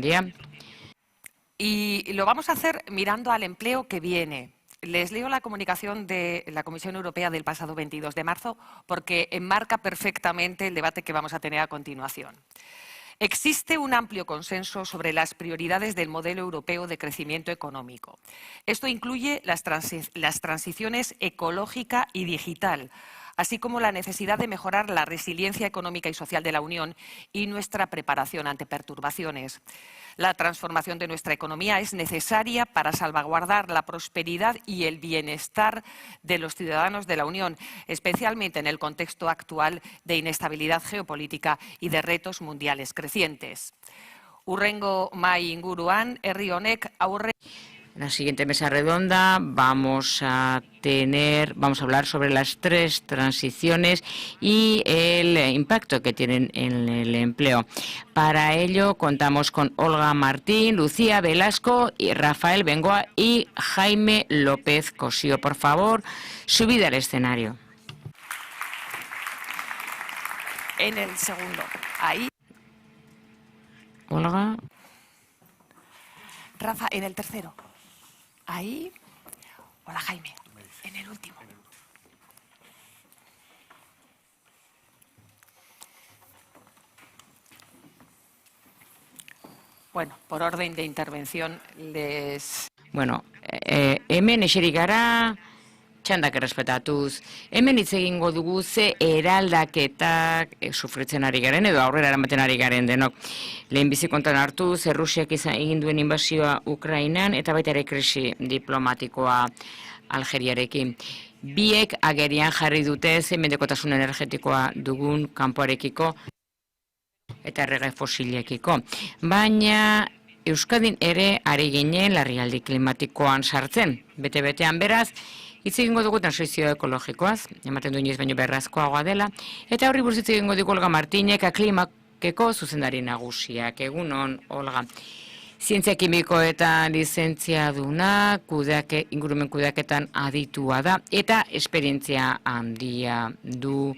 día. Y lo vamos a hacer mirando al empleo que viene. Les leo la comunicación de la Comisión Europea del pasado 22 de marzo porque enmarca perfectamente el debate que vamos a tener a continuación. Existe un amplio consenso sobre las prioridades del modelo europeo de crecimiento económico. Esto incluye las transiciones ecológica y digital, así como la necesidad de mejorar la resiliencia económica y social de la Unión y nuestra preparación ante perturbaciones. La transformación de nuestra economía es necesaria para salvaguardar la prosperidad y el bienestar de los ciudadanos de la Unión, especialmente en el contexto actual de inestabilidad geopolítica y de retos mundiales crecientes. Hurrengo mai inguruan, herri honek aurre... En la siguiente mesa redonda vamos a hablar sobre las 3 transiciones y el impacto que tienen en el empleo. Para ello contamos con Olga Martín, Lucía Velasco, y Rafael Bengoa y Jaime López Cosío. Por favor, subid al escenario. En el segundo, ahí. Olga. Rafa, en el tercero. Ahí. Hola, Jaime. En el último. Bueno, por orden de intervención les... Bueno, hemen eseri gara, txandak errespetatuz. Hemen hitz egingo dugu ze eraldaketak sufritzen ari garen edo aurrera eramaten ari garen denok. Lehenbizi kontuan hartuz, Errusiak egin duen inbasioa Ukrainan eta baita ere krisi diplomatikoa Algeriarekin. Biek agerian jarri dute ze mendekotasun energetikoa dugun kanpoarekiko eta erregai fosilekiko. Baina Euskadin ere ari ginen larrialdi klimatikoan sartzen. Bete-betean beraz, hitz egingo dugu transizio ekologikoaz, ematen du inoiz baino beharrezkoagoa dela, eta horri buruz hitz egingo dugu Olga Martinek, Aklimakeko zuzendari nagusiak. Egunon, Olga. Zientzia kimikoetan lizentziaduna, ingurumen kudeaketan aditua da, eta esperientzia handia du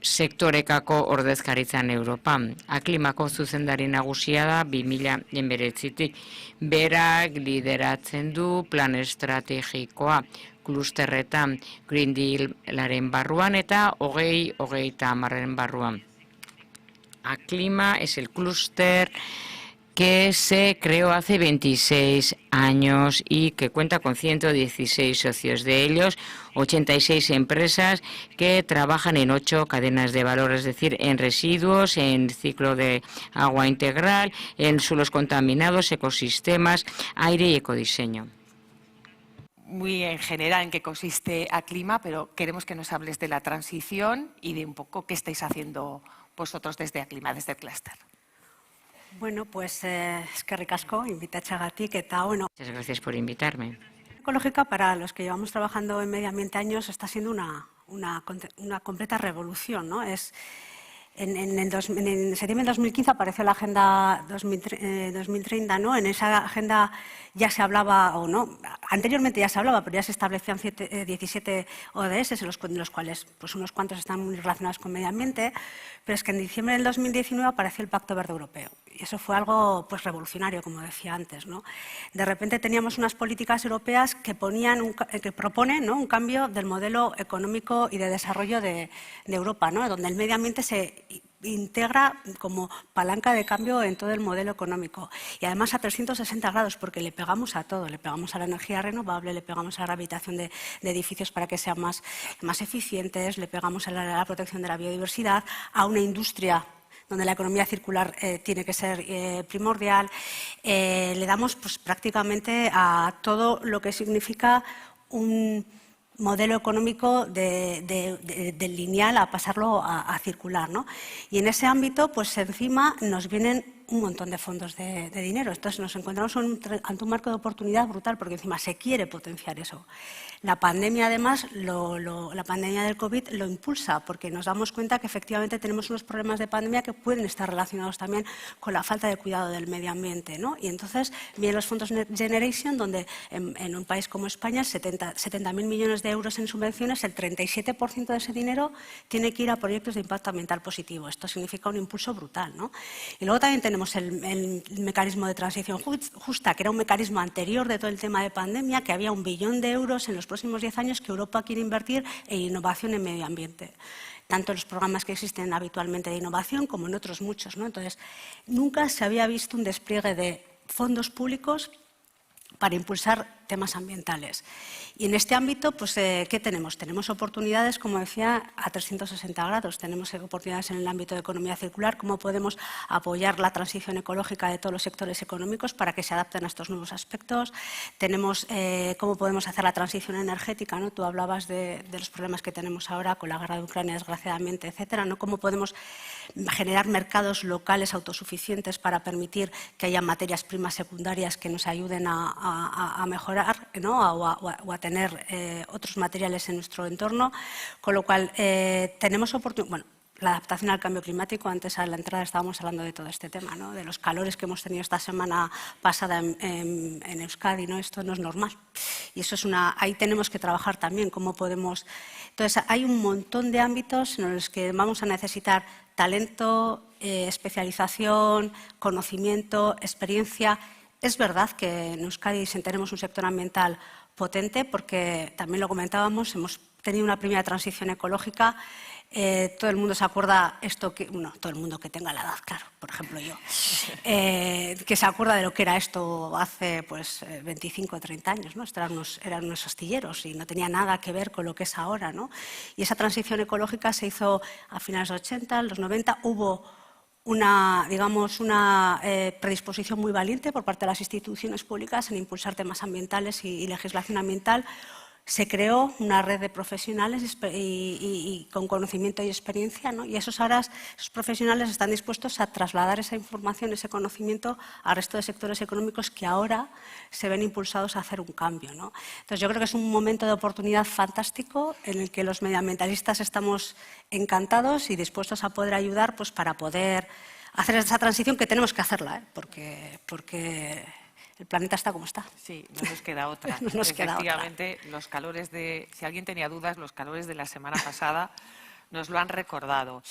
sektorekako ordezkaritzan Europan. Aklimako zuzendari nagusia da 2019-tik. Berak lideratzen du plan estrategikoa klusterretan Green Dealaren barruan eta 2030 barruan. Aklima es el clúster que se creó hace 26 años y que cuenta con 116 socios, de ellos 86 empresas que trabajan en 8 cadenas de valor, es decir, en residuos, en ciclo de agua integral, en suelos contaminados, ecosistemas, aire y ecodiseño. Muy en general en qué consiste Aclima, pero queremos que nos hables de la transición y de un poco qué estáis haciendo vosotros desde Aclima, desde el clúster. Bueno, pues eskerrik asko, invitatxagatik, eta bueno. Muchas gracias por invitarme. Ecológica, para los que llevamos trabajando en medio ambiente años, está siendo una completa revolución, ¿no? En septiembre de 2015 apareció la Agenda 2030, ¿no? En esa agenda ya se hablaba, o no, anteriormente ya se hablaba, pero ya se establecían 17 ODS, en los cuales pues unos cuantos están muy relacionados con medio ambiente, pero es que en diciembre del 2019 apareció el Pacto Verde Europeo. Y eso fue algo pues revolucionario, como decía antes, ¿no? De repente teníamos unas políticas europeas que proponen, ¿no?, un cambio del modelo económico y de desarrollo de Europa, ¿no?, donde el medio ambiente se integra como palanca de cambio en todo el modelo económico. Y además a 360 grados, porque le pegamos a todo. Le pegamos a la energía renovable, le pegamos a la rehabilitación de edificios para que sean más eficientes, le pegamos a la protección de la biodiversidad, a una industria donde la economía circular tiene que ser primordial. Le damos pues, prácticamente a todo lo que significa un modelo económico del lineal a pasarlo a circular, ¿no? Y en ese ámbito, pues encima nos vienen un montón de fondos de dinero. Entonces nos encontramos ante un marco de oportunidad brutal porque encima se quiere potenciar eso. La pandemia, además, la pandemia del COVID lo impulsa porque nos damos cuenta que efectivamente tenemos unos problemas de pandemia que pueden estar relacionados también con la falta de cuidado del medio ambiente, ¿no? Y entonces vienen los fondos Next Generation, donde en un país como España, 70.000 millones de euros en subvenciones, el 37% de ese dinero tiene que ir a proyectos de impacto ambiental positivo. Esto significa un impulso brutal, ¿no? Y luego también tenemos tenemos el mecanismo de transición justa, que era un mecanismo anterior de todo el tema de pandemia, que había 1 billón de euros en los próximos 10 años que Europa quiere invertir en innovación en medio ambiente, tanto en los programas que existen habitualmente de innovación como en otros muchos, ¿no? Entonces, nunca se había visto un despliegue de fondos públicos para impulsar temas ambientales. Y en este ámbito, pues, ¿qué tenemos? Tenemos oportunidades, como decía, a 360 grados. Tenemos oportunidades en el ámbito de economía circular, cómo podemos apoyar la transición ecológica de todos los sectores económicos para que se adapten a estos nuevos aspectos. Tenemos cómo podemos hacer la transición energética, ¿no? Tú hablabas de los problemas que tenemos ahora con la guerra de Ucrania, desgraciadamente, etcétera, ¿no? Cómo podemos generar mercados locales autosuficientes para permitir que haya materias primas secundarias que nos ayuden a mejorar, ¿no? o a tener otros materiales en nuestro entorno, con lo cual tenemos oportunidad. Bueno, la adaptación al cambio climático, antes a la entrada estábamos hablando de todo este tema, ¿no? De los calores que hemos tenido esta semana pasada en Euskadi, ¿no? Esto no es normal. Y eso es ahí tenemos que trabajar también, cómo podemos. Entonces, hay un montón de ámbitos en los que vamos a necesitar talento, especialización, conocimiento, experiencia. Es verdad que en Euskadi tenemos un sector ambiental potente porque, también lo comentábamos, hemos tenido una primera transición ecológica. Todo el mundo se acuerda todo el mundo que tenga la edad, claro, por ejemplo yo, que se acuerda de lo que era esto hace 25 o 30 años, ¿no? Eran unos astilleros y no tenía nada que ver con lo que es ahora, ¿no? Y esa transición ecológica se hizo a finales de los 80, los 90, hubo una predisposición muy valiente por parte de las instituciones públicas en impulsar temas ambientales y legislación ambiental. Se creó una red de profesionales y con conocimiento y experiencia, ¿no? Y esos profesionales están dispuestos a trasladar esa información, ese conocimiento al resto de sectores económicos que ahora se ven impulsados a hacer un cambio, ¿no? Entonces, yo creo que es un momento de oportunidad fantástico en el que los medioambientalistas estamos encantados y dispuestos a poder ayudar, pues, para poder hacer esa transición, que tenemos que hacerla, porque el planeta está como está. Sí, no nos queda otra. No nos queda otra. Efectivamente, los calores si alguien tenía dudas, los calores de la semana pasada nos lo han recordado.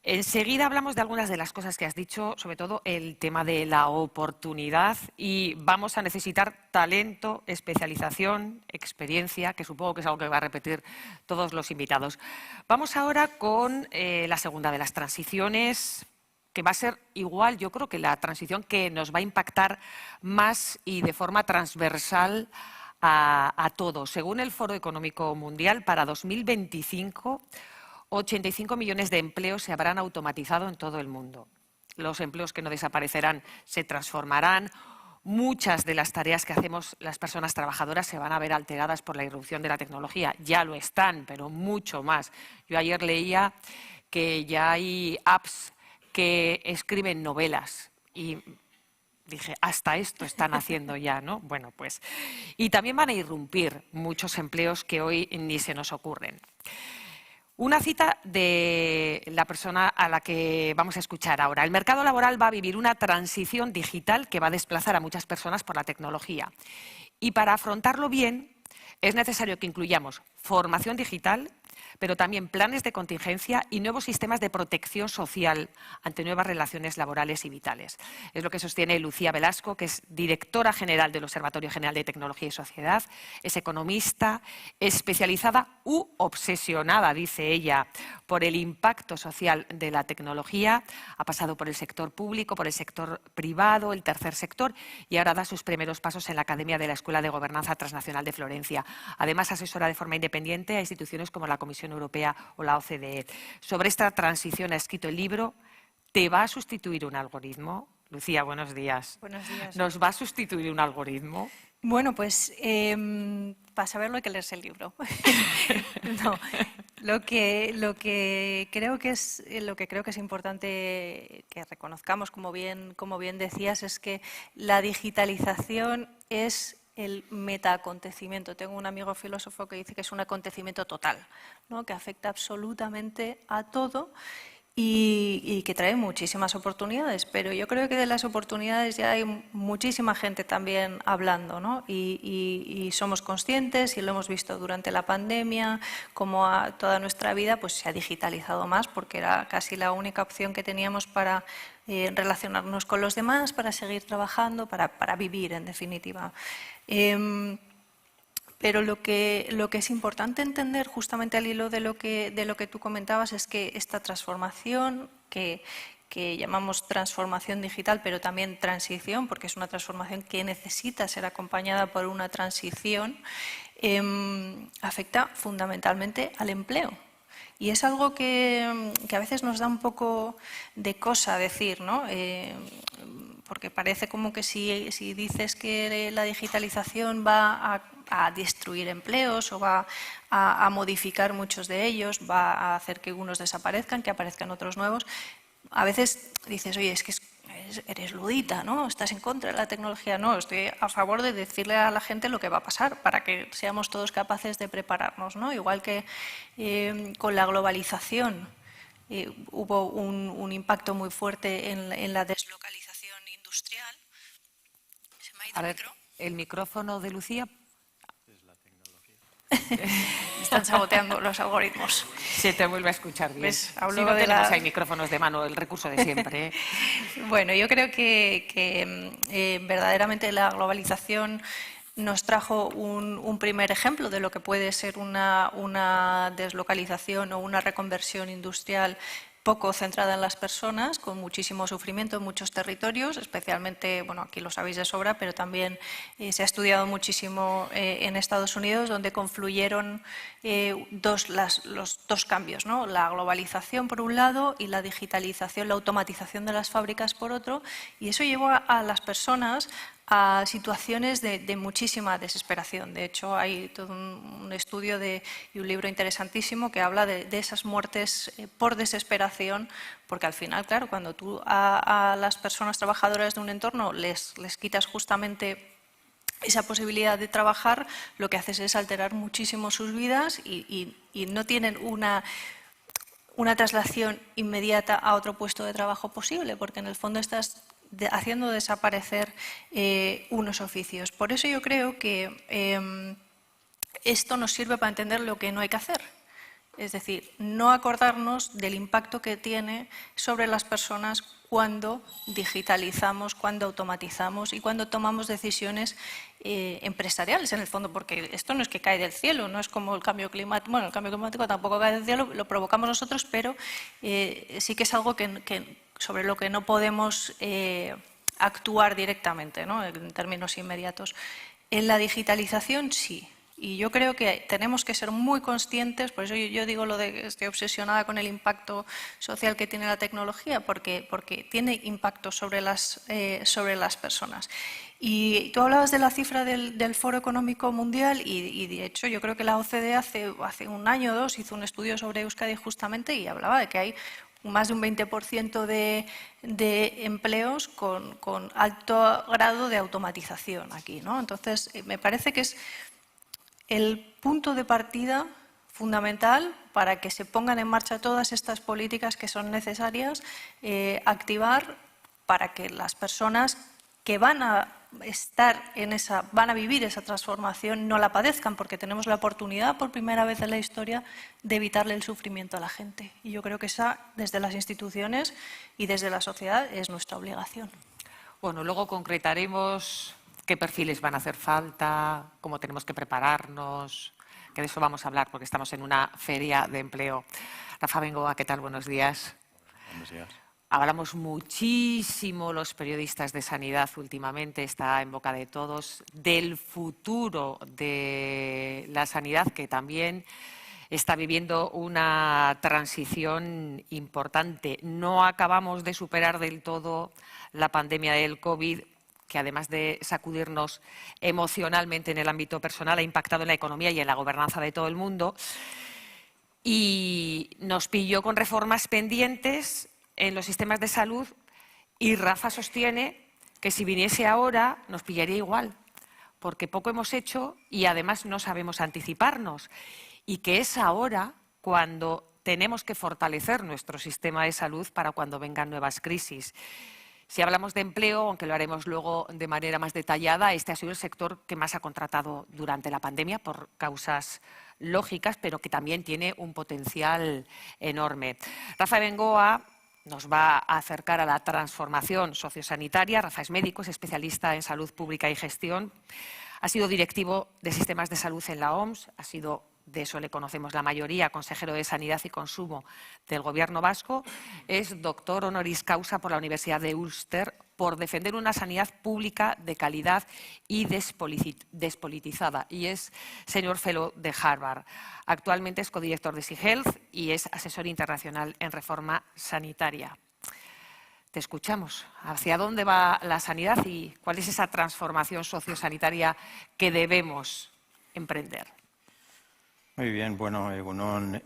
Enseguida hablamos de algunas de las cosas que has dicho, sobre todo el tema de la oportunidad, y vamos a necesitar talento, especialización, experiencia, que supongo que es algo que va a repetir todos los invitados. Vamos ahora con la segunda de las transiciones, que va a ser igual, yo creo, que la transición que nos va a impactar más y de forma transversal a todos. Según el Foro Económico Mundial, para 2025, 85 millones de empleos se habrán automatizado en todo el mundo. Los empleos que no desaparecerán se transformarán. Muchas de las tareas que hacemos las personas trabajadoras se van a ver alteradas por la irrupción de la tecnología. Ya lo están, pero mucho más. Yo ayer leía que ya hay apps que escriben novelas y dije, hasta esto están haciendo ya, ¿no? Bueno, pues. Y también van a irrumpir muchos empleos que hoy ni se nos ocurren. Una cita de la persona a la que vamos a escuchar ahora. El mercado laboral va a vivir una transición digital que va a desplazar a muchas personas por la tecnología. Y para afrontarlo bien, es necesario que incluyamos formación digital, pero también planes de contingencia y nuevos sistemas de protección social ante nuevas relaciones laborales y vitales. Es lo que sostiene Lucía Velasco, que es directora general del Observatorio General de Tecnología y Sociedad, es economista, especializada u obsesionada, dice ella, por el impacto social de la tecnología. Ha pasado por el sector público, por el sector privado, el tercer sector, y ahora da sus primeros pasos en la Academia de la Escuela de Gobernanza Transnacional de Florencia. Además, asesora de forma independiente a instituciones como la Comisión Europea o la OCDE. Sobre esta transición ha escrito el libro ¿Te va a sustituir un algoritmo? Lucía, buenos días. Buenos días. ¿Nos va a sustituir un algoritmo? Bueno, pues para saberlo hay que leerse el libro. No, lo que creo que es importante que reconozcamos, como bien decías, es que la digitalización es el metaacontecimiento. Tengo un amigo filósofo que dice que es un acontecimiento total, ¿no? Que afecta absolutamente a todo y que trae muchísimas oportunidades, pero yo creo que de las oportunidades ya hay muchísima gente también hablando, ¿no? Y somos conscientes, y lo hemos visto durante la pandemia, como toda nuestra vida pues se ha digitalizado más, porque era casi la única opción que teníamos para relacionarnos con los demás, para seguir trabajando, para vivir, en definitiva. Pero lo que es importante entender, justamente al hilo de lo que tú comentabas, es que esta transformación que llamamos transformación digital, pero también transición, porque es una transformación que necesita ser acompañada por una transición, afecta fundamentalmente al empleo. Y es algo que a veces nos da un poco de cosa decir, ¿no? Porque parece como que si dices que la digitalización va a destruir empleos o va a modificar muchos de ellos, va a hacer que unos desaparezcan, que aparezcan otros nuevos, a veces dices, oye, es que eres ludita, ¿no? Estás en contra de la tecnología. No, estoy a favor de decirle a la gente lo que va a pasar para que seamos todos capaces de prepararnos, ¿no? Igual que con la globalización hubo un impacto muy fuerte en la deslocalización industrial. ¿Se me ha ido A el ver, micro? el micrófono de Lucía. Están saboteando los algoritmos. Se te vuelve a escuchar bien. ¿Ves? Hablo Si no de tenemos la- ahí micrófonos de mano, el recurso de siempre, ¿eh? Bueno, yo creo que verdaderamente la globalización nos trajo un primer ejemplo de lo que puede ser una deslocalización o una reconversión industrial poco centrada en las personas, con muchísimo sufrimiento en muchos territorios, especialmente, bueno, aquí lo sabéis de sobra, pero también se ha estudiado muchísimo en Estados Unidos, donde confluyeron los dos cambios, ¿no? La globalización por un lado y la digitalización, la automatización de las fábricas por otro, y eso llevó a las personas a situaciones de muchísima desesperación. De hecho, hay todo un estudio y un libro interesantísimo que habla de esas muertes por desesperación, porque al final, claro, cuando tú a las personas trabajadoras de un entorno les quitas justamente esa posibilidad de trabajar, lo que haces es alterar muchísimo sus vidas y no tienen una traslación inmediata a otro puesto de trabajo posible, porque en el fondo estás haciendo desaparecer unos oficios. Por eso yo creo que esto nos sirve para entender lo que no hay que hacer. Es decir, no acordarnos del impacto que tiene sobre las personas cuando digitalizamos, cuando automatizamos y cuando tomamos decisiones empresariales, en el fondo, porque esto no es que cae del cielo, no es como el cambio climático. Bueno, el cambio climático tampoco cae del cielo, lo provocamos nosotros, pero sí que es algo sobre lo que no podemos actuar directamente, ¿no? En términos inmediatos. En la digitalización, sí. Y yo creo que tenemos que ser muy conscientes, por eso yo digo lo de que estoy obsesionada con el impacto social que tiene la tecnología, porque tiene impacto sobre las personas. Y tú hablabas de la cifra del Foro Económico Mundial y de hecho yo creo que la OCDE hace un año o dos hizo un estudio sobre Euskadi justamente y hablaba de que hay más de un 20% de empleos con alto grado de automatización aquí, ¿no? Entonces, me parece que es el punto de partida fundamental para que se pongan en marcha todas estas políticas que son necesarias activar para que las personas que van a vivir esa transformación no la padezcan, porque tenemos la oportunidad por primera vez en la historia de evitarle el sufrimiento a la gente. Y yo creo que esa, desde las instituciones y desde la sociedad, es nuestra obligación. Bueno, luego concretaremos qué perfiles van a hacer falta, cómo tenemos que prepararnos, que de eso vamos a hablar porque estamos en una feria de empleo. Rafa Bengoa, ¿qué tal? Buenos días. Buenos días. Hablamos muchísimo los periodistas de sanidad últimamente, está en boca de todos, del futuro de la sanidad, que también está viviendo una transición importante. No acabamos de superar del todo la pandemia del COVID, que además de sacudirnos emocionalmente en el ámbito personal, ha impactado en la economía y en la gobernanza de todo el mundo. Y nos pilló con reformas pendientes en los sistemas de salud y Rafa sostiene que si viniese ahora nos pillaría igual, porque poco hemos hecho y además no sabemos anticiparnos. Y que es ahora cuando tenemos que fortalecer nuestro sistema de salud para cuando vengan nuevas crisis. Si hablamos de empleo, aunque lo haremos luego de manera más detallada, este ha sido el sector que más ha contratado durante la pandemia por causas lógicas, pero que también tiene un potencial enorme. Rafa Bengoa nos va a acercar a la transformación sociosanitaria. Rafa es médico, es especialista en salud pública y gestión. Ha sido directivo de sistemas de salud en la OMS, ha sido, de eso le conocemos la mayoría, consejero de Sanidad y Consumo del Gobierno vasco. Es doctor honoris causa por la Universidad de Ulster por defender una sanidad pública de calidad y despolitizada. Y es senior fellow de Harvard. Actualmente es codirector de SeaHealth y es asesor internacional en reforma sanitaria. Te escuchamos. ¿Hacia dónde va la sanidad y cuál es esa transformación sociosanitaria que debemos emprender? Muy bien, bueno, Egunon,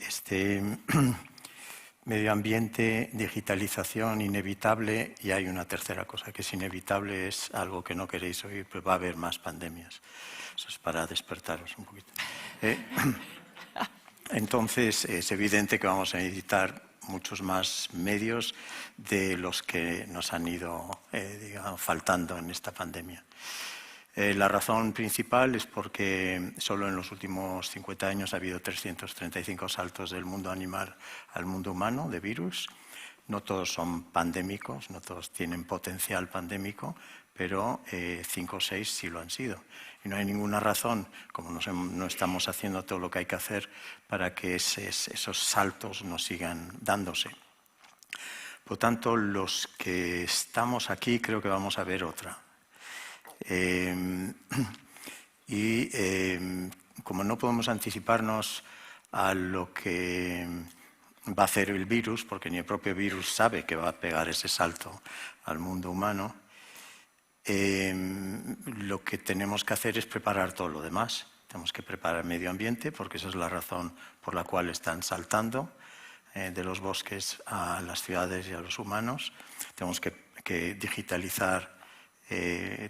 medio ambiente, digitalización, inevitable, y hay una tercera cosa que es inevitable, es algo que no queréis oír, pero va a haber más pandemias. Eso es para despertaros un poquito. Entonces, es evidente que vamos a necesitar muchos más medios de los que nos han ido digamos, faltando en esta pandemia. La razón principal es porque solo en los últimos 50 años ha habido 335 saltos del mundo animal al mundo humano de virus. No todos son pandémicos, no todos tienen potencial pandémico, pero 5 o 6 sí lo han sido. Y no hay ninguna razón, como no estamos haciendo todo lo que hay que hacer para que esos saltos no sigan dándose. Por tanto, los que estamos aquí creo que vamos a ver otra. Como no podemos anticiparnos a lo que va a hacer el virus, porque ni el propio virus sabe que va a pegar ese salto al mundo humano, lo que tenemos que hacer es preparar todo lo demás. Tenemos que preparar el medio ambiente, porque esa es la razón por la cual están saltando de los bosques a las ciudades y a los humanos. Tenemos que digitalizar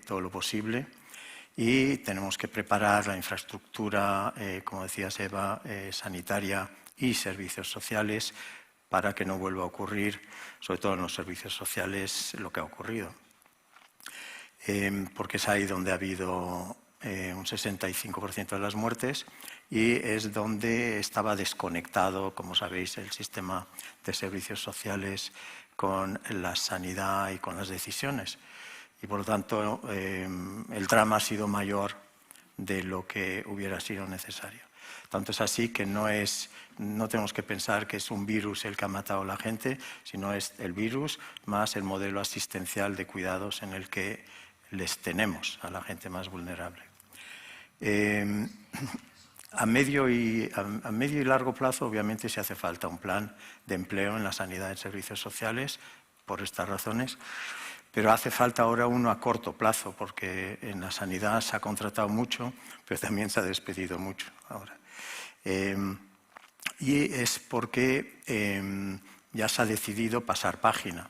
todo lo posible y tenemos que preparar la infraestructura, como decías Eva, sanitaria y servicios sociales para que no vuelva a ocurrir, sobre todo en los servicios sociales, lo que ha ocurrido. Porque es ahí donde ha habido un 65% de las muertes y es donde estaba desconectado, como sabéis, el sistema de servicios sociales con la sanidad y con las decisiones. Y por lo tanto, el drama ha sido mayor de lo que hubiera sido necesario. Tanto es así que no tenemos que pensar que es un virus el que ha matado a la gente, sino es el virus más el modelo asistencial de cuidados en el que les tenemos a la gente más vulnerable. A medio y largo plazo, obviamente, sí hace falta un plan de empleo en la sanidad y servicios sociales, por estas razones. Pero hace falta ahora uno a corto plazo, porque en la sanidad se ha contratado mucho, pero también se ha despedido mucho ahora. Y es porque ya se ha decidido pasar página.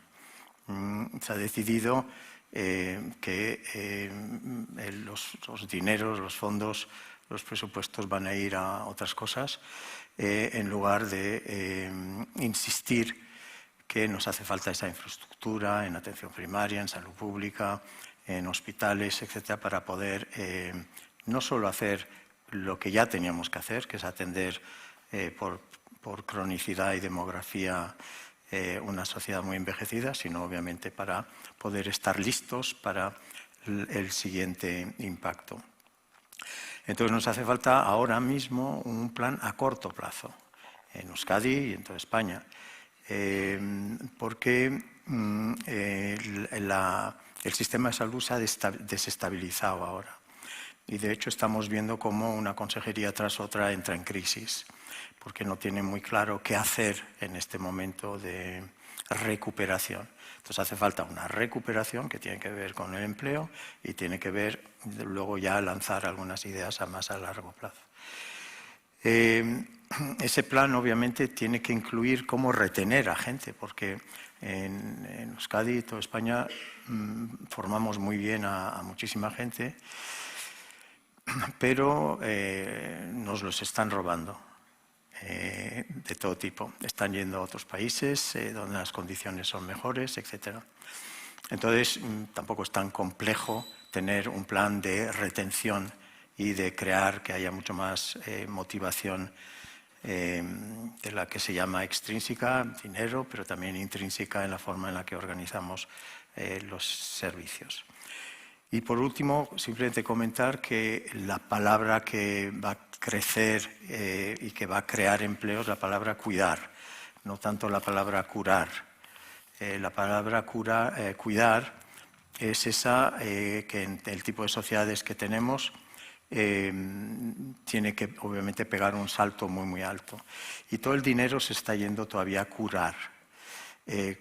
Se ha decidido que los dineros, los fondos, los presupuestos van a ir a otras cosas, en lugar de insistir que nos hace falta esa infraestructura en atención primaria, en salud pública, en hospitales, etcétera, para poder no solo hacer lo que ya teníamos que hacer, que es atender por cronicidad y demografía una sociedad muy envejecida, sino obviamente para poder estar listos para el siguiente impacto. Entonces nos hace falta ahora mismo un plan a corto plazo, en Euskadi y en toda España. Porque el sistema de salud se ha desestabilizado ahora. Y de hecho estamos viendo cómo una consejería tras otra entra en crisis, porque no tiene muy claro qué hacer en este momento de recuperación. Entonces hace falta una recuperación que tiene que ver con el empleo y tiene que ver luego ya lanzar algunas ideas más a largo plazo. Ese plan obviamente tiene que incluir cómo retener a gente, porque en Euskadi y toda España formamos muy bien a muchísima gente, pero nos los están robando. de todo tipo. Están yendo a otros países donde las condiciones son mejores, etc. Entonces, tampoco es tan complejo tener un plan de retención y de crear que haya mucho más motivación de la que se llama extrínseca, dinero, pero también intrínseca en la forma en la que organizamos los servicios. Y por último, simplemente comentar que la palabra que va a crecer y que va a crear empleo es la palabra cuidar, no tanto la palabra curar. La palabra cuidar es esa que en el tipo de sociedades que tenemos tiene que obviamente pegar un salto muy, muy alto. Y todo el dinero se está yendo todavía a curar.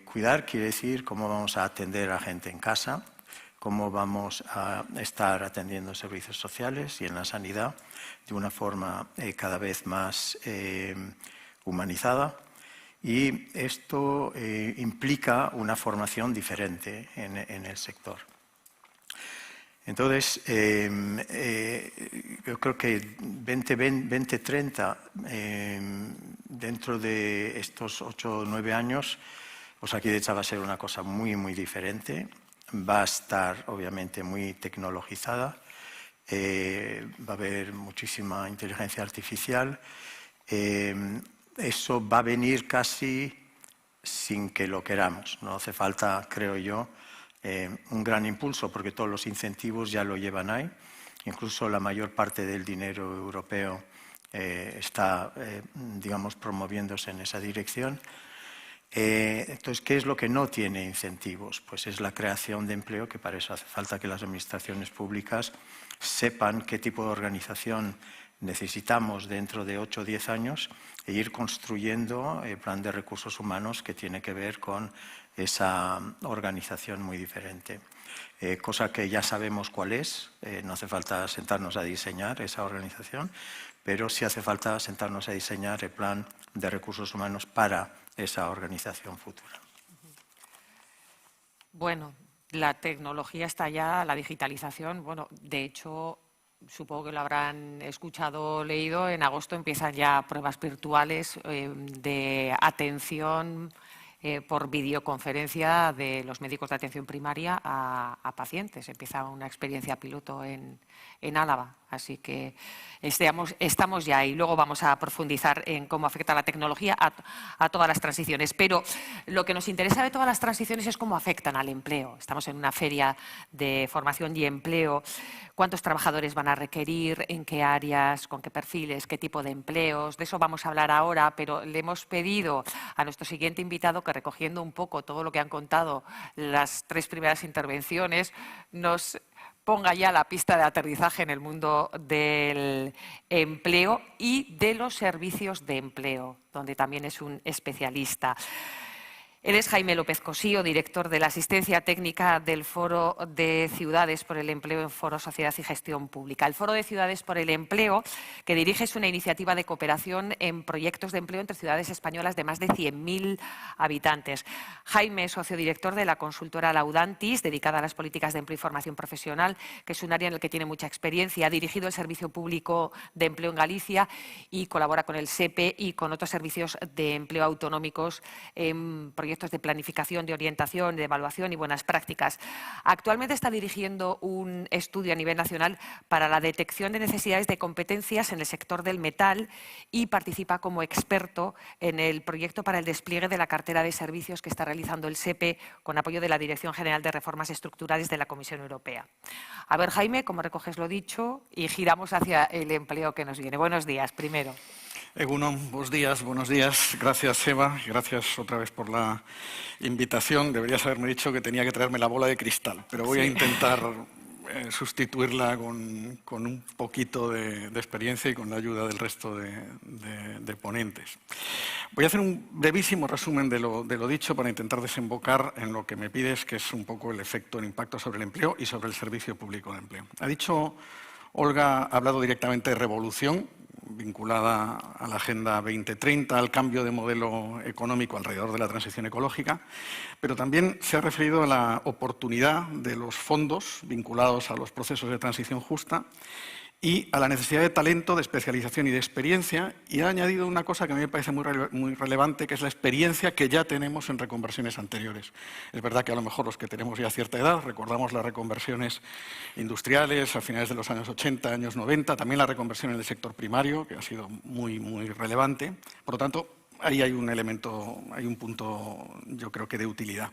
Cuidar quiere decir cómo vamos a atender a gente en casa, cómo vamos a estar atendiendo servicios sociales y en la sanidad de una forma cada vez más humanizada. Y esto implica una formación diferente en el sector. Entonces, yo creo que 2030, dentro de estos 8 o 9 años, Osakidetza va a ser una cosa muy, muy diferente. Va a estar, obviamente, muy tecnologizada. Va a haber muchísima inteligencia artificial. Eso va a venir casi sin que lo queramos. No hace falta, creo yo, un gran impulso, porque todos los incentivos ya lo llevan ahí. Incluso la mayor parte del dinero europeo está, digamos, promoviéndose en esa dirección. Entonces, ¿qué es lo que no tiene incentivos? Pues es la creación de empleo, que para eso hace falta que las administraciones públicas sepan qué tipo de organización necesitamos dentro de 8 o 10 años e ir construyendo el plan de recursos humanos que tiene que ver con esa organización muy diferente. Cosa que ya sabemos cuál es, no hace falta sentarnos a diseñar esa organización, pero sí hace falta sentarnos a diseñar el plan de recursos humanos para esa organización futura. Bueno, la tecnología está ya, la digitalización, bueno, de hecho, supongo que lo habrán escuchado o leído, en agosto empiezan ya pruebas virtuales de atención por videoconferencia de los médicos de atención primaria a pacientes. Empieza una experiencia piloto en Álava, así que estamos ya ahí. Luego vamos a profundizar en cómo afecta la tecnología a todas las transiciones. Pero lo que nos interesa de todas las transiciones es cómo afectan al empleo. Estamos en una feria de formación y empleo. ¿Cuántos trabajadores van a requerir? ¿En qué áreas? ¿Con qué perfiles? ¿Qué tipo de empleos? De eso vamos a hablar ahora, pero le hemos pedido a nuestro siguiente invitado que, recogiendo un poco todo lo que han contado las 3 primeras intervenciones, nos ponga ya la pista de aterrizaje en el mundo del empleo y de los servicios de empleo, donde también es un especialista. Él es Jaime López Cosío, director de la Asistencia Técnica del Foro de Ciudades por el Empleo en Foro Sociedad y Gestión Pública. El Foro de Ciudades por el Empleo, que dirige, es una iniciativa de cooperación en proyectos de empleo entre ciudades españolas de más de 100.000 habitantes. Jaime es socio director de la consultora Laudantis, dedicada a las políticas de empleo y formación profesional, que es un área en el que tiene mucha experiencia. Ha dirigido el Servicio Público de Empleo en Galicia y colabora con el SEPE y con otros servicios de empleo autonómicos en proyectos de planificación, de orientación, de evaluación y buenas prácticas. Actualmente está dirigiendo un estudio a nivel nacional para la detección de necesidades de competencias en el sector del metal y participa como experto en el proyecto para el despliegue de la cartera de servicios que está realizando el SEPE con apoyo de la Dirección General de Reformas Estructurales de la Comisión Europea. A ver, Jaime, ¿cómo recoges lo dicho? Y giramos hacia el empleo que nos viene. Buenos días, primero. Egunon, buenos días. Gracias, Eva, y gracias otra vez por la invitación. Deberías haberme dicho que tenía que traerme la bola de cristal, pero voy a intentar sustituirla con un poquito de experiencia y con la ayuda del resto de ponentes. Voy a hacer un brevísimo resumen de lo dicho para intentar desembocar en lo que me pides, que es un poco el efecto, el impacto sobre el empleo y sobre el servicio público de empleo. Ha dicho Olga, ha hablado directamente de revolución, vinculada a la Agenda 2030, al cambio de modelo económico alrededor de la transición ecológica, pero también se ha referido a la oportunidad de los fondos vinculados a los procesos de transición justa y a la necesidad de talento, de especialización y de experiencia, y ha añadido una cosa que a mí me parece muy relevante, que es la experiencia que ya tenemos en reconversiones anteriores. Es verdad que a lo mejor los que tenemos ya cierta edad recordamos las reconversiones industriales a finales de los años 80, años 90, también la reconversión en el sector primario, que ha sido muy relevante. Por lo tanto, ahí hay un elemento, hay un punto, yo creo que de utilidad.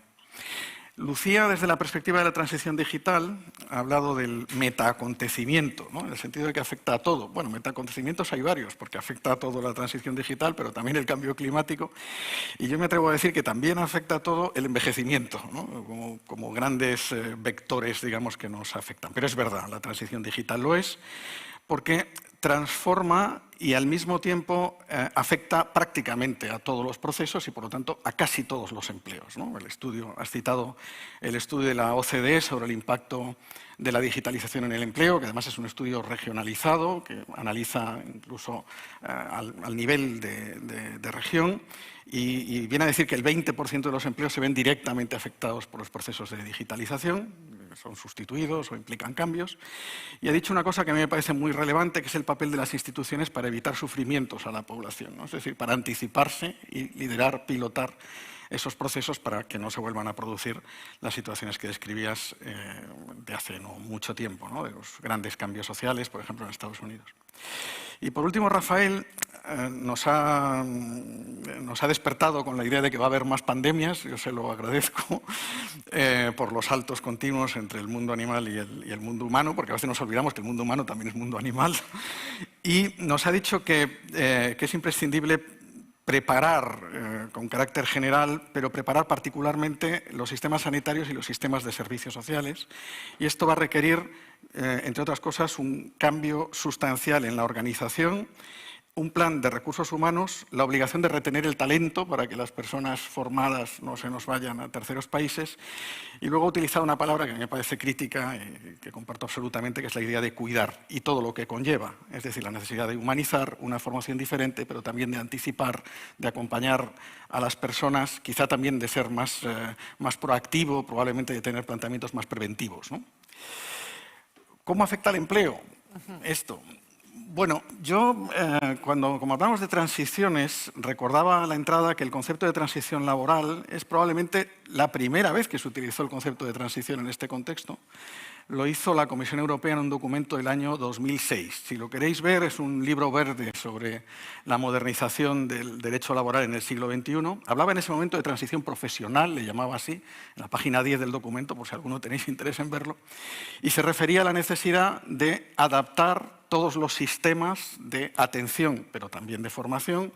Lucía, desde la perspectiva de la transición digital, ha hablado del metaacontecimiento, ¿no? En el sentido de que afecta a todo. Bueno, metaacontecimientos hay varios, porque afecta a todo la transición digital, pero también el cambio climático. Y yo me atrevo a decir que también afecta a todo el envejecimiento, ¿no? como grandes vectores, digamos, que nos afectan. Pero es verdad, la transición digital lo es, porque transforma y al mismo tiempo afecta prácticamente a todos los procesos y, por lo tanto, a casi todos los empleos, ¿no? Has citado el estudio de la OCDE sobre el impacto de la digitalización en el empleo, que además es un estudio regionalizado, que analiza incluso al nivel de región, y viene a decir que el 20% de los empleos se ven directamente afectados por los procesos de digitalización, son sustituidos o implican cambios. Y ha dicho una cosa que a mí me parece muy relevante, que es el papel de las instituciones para evitar sufrimientos a la población, ¿no? Es decir, para anticiparse y liderar, pilotar esos procesos para que no se vuelvan a producir las situaciones que describías de hace no mucho tiempo, ¿no? De los grandes cambios sociales, por ejemplo, en Estados Unidos. Y por último, Rafael nos ha despertado con la idea de que va a haber más pandemias. Yo se lo agradezco por los saltos continuos entre el mundo animal y el mundo humano, porque a veces nos olvidamos que el mundo humano también es mundo animal. Y nos ha dicho que es imprescindible preparar con carácter general, pero preparar particularmente los sistemas sanitarios y los sistemas de servicios sociales. Y esto va a requerir, entre otras cosas, un cambio sustancial en la organización, un plan de recursos humanos, la obligación de retener el talento para que las personas formadas no se nos vayan a terceros países, y luego utilizar una palabra que me parece crítica y que comparto absolutamente, que es la idea de cuidar y todo lo que conlleva, es decir, la necesidad de humanizar una formación diferente, pero también de anticipar, de acompañar a las personas, quizá también de ser más proactivo, probablemente de tener planteamientos más preventivos, ¿no? ¿Cómo afecta al empleo esto? Bueno, yo como hablamos de transiciones, recordaba a la entrada que el concepto de transición laboral es probablemente la primera vez que se utilizó el concepto de transición en este contexto. Lo hizo la Comisión Europea en un documento del año 2006. Si lo queréis ver, es un libro verde sobre la modernización del derecho laboral en el siglo XXI. Hablaba en ese momento de transición profesional, le llamaba así, en la página 10 del documento, por si alguno tenéis interés en verlo, y se refería a la necesidad de adaptar todos los sistemas de atención, pero también de formación,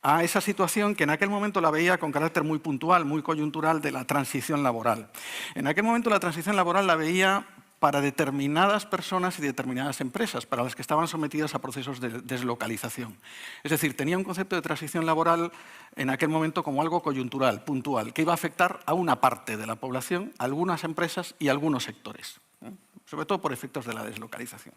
a esa situación que en aquel momento la veía con carácter muy puntual, muy coyuntural, de la transición laboral. En aquel momento la transición laboral la veía para determinadas personas y determinadas empresas, para las que estaban sometidas a procesos de deslocalización. Es decir, tenía un concepto de transición laboral en aquel momento como algo coyuntural, puntual, que iba a afectar a una parte de la población, a algunas empresas y a algunos sectores, sobre todo por efectos de la deslocalización.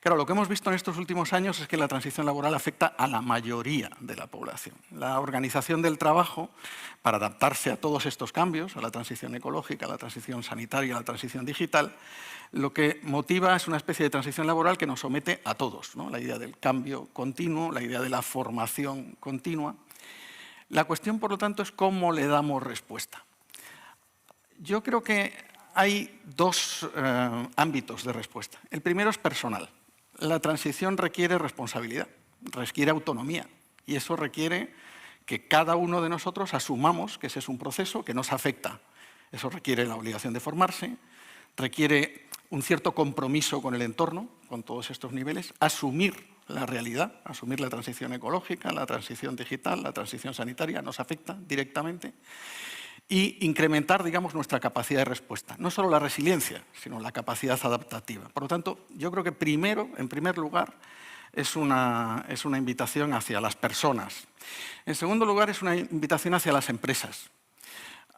Claro, lo que hemos visto en estos últimos años es que la transición laboral afecta a la mayoría de la población. La organización del trabajo, para adaptarse a todos estos cambios, a la transición ecológica, a la transición sanitaria, a la transición digital, lo que motiva es una especie de transición laboral que nos somete a todos, ¿no? La idea del cambio continuo, la idea de la formación continua. La cuestión, por lo tanto, es cómo le damos respuesta. Yo creo que hay dos ámbitos de respuesta. El primero es personal. La transición requiere responsabilidad, requiere autonomía, y eso requiere que cada uno de nosotros asumamos que ese es un proceso que nos afecta. Eso requiere la obligación de formarse, requiere un cierto compromiso con el entorno, con todos estos niveles, asumir la realidad, asumir la transición ecológica, la transición digital, la transición sanitaria, nos afecta directamente, y incrementar, digamos, nuestra capacidad de respuesta. No solo la resiliencia, sino la capacidad adaptativa. Por lo tanto, yo creo que primero, en primer lugar, es una invitación hacia las personas. En segundo lugar, es una invitación hacia las empresas.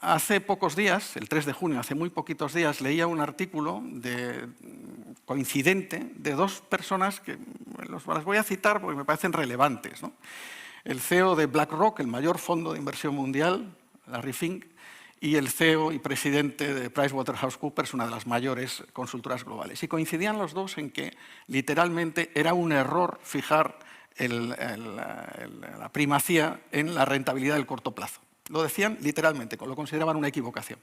Hace pocos días, el 3 de junio, hace muy poquitos días, leía un artículo coincidente de dos personas que las voy a citar porque me parecen relevantes, ¿no? El CEO de BlackRock, el mayor fondo de inversión mundial, Larry Fink, y el CEO y presidente de PricewaterhouseCoopers, una de las mayores consultoras globales. Y coincidían los dos en que literalmente era un error fijar la primacía en la rentabilidad del corto plazo. Lo decían literalmente, lo consideraban una equivocación.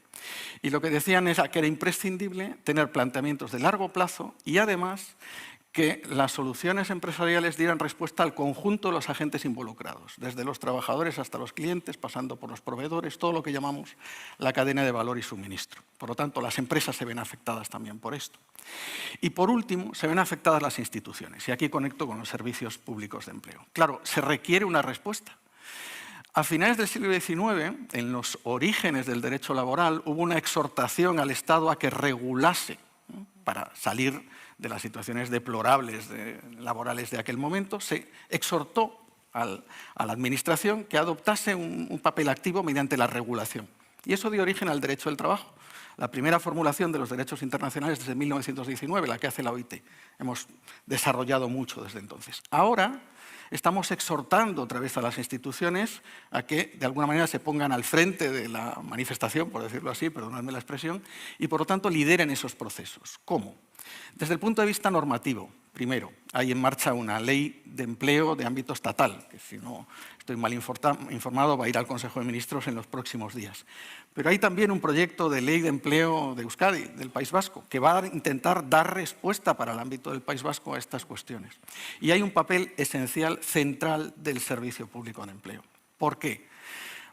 Y lo que decían era que era imprescindible tener planteamientos de largo plazo y además que las soluciones empresariales dieran respuesta al conjunto de los agentes involucrados, desde los trabajadores hasta los clientes, pasando por los proveedores, todo lo que llamamos la cadena de valor y suministro. Por lo tanto, las empresas se ven afectadas también por esto. Y por último, se ven afectadas las instituciones. Y aquí conecto con los servicios públicos de empleo. Claro, se requiere una respuesta. A finales del siglo XIX, en los orígenes del derecho laboral, hubo una exhortación al Estado a que regulase, ¿no?, para salir de las situaciones deplorables laborales de aquel momento. Se exhortó a la Administración que adoptase un papel activo mediante la regulación. Y eso dio origen al derecho del trabajo. La primera formulación de los derechos internacionales desde 1919, la que hace la OIT. Hemos desarrollado mucho desde entonces. Ahora estamos exhortando otra vez a las instituciones a que de alguna manera se pongan al frente de la manifestación, por decirlo así, perdonadme la expresión, y por lo tanto lideren esos procesos. ¿Cómo? Desde el punto de vista normativo, primero, hay en marcha una ley de empleo de ámbito estatal, que si no estoy mal informado va a ir al Consejo de Ministros en los próximos días. Pero hay también un proyecto de ley de empleo de Euskadi, del País Vasco, que va a intentar dar respuesta para el ámbito del País Vasco a estas cuestiones. Y hay un papel esencial, central, del Servicio Público de Empleo. ¿Por qué?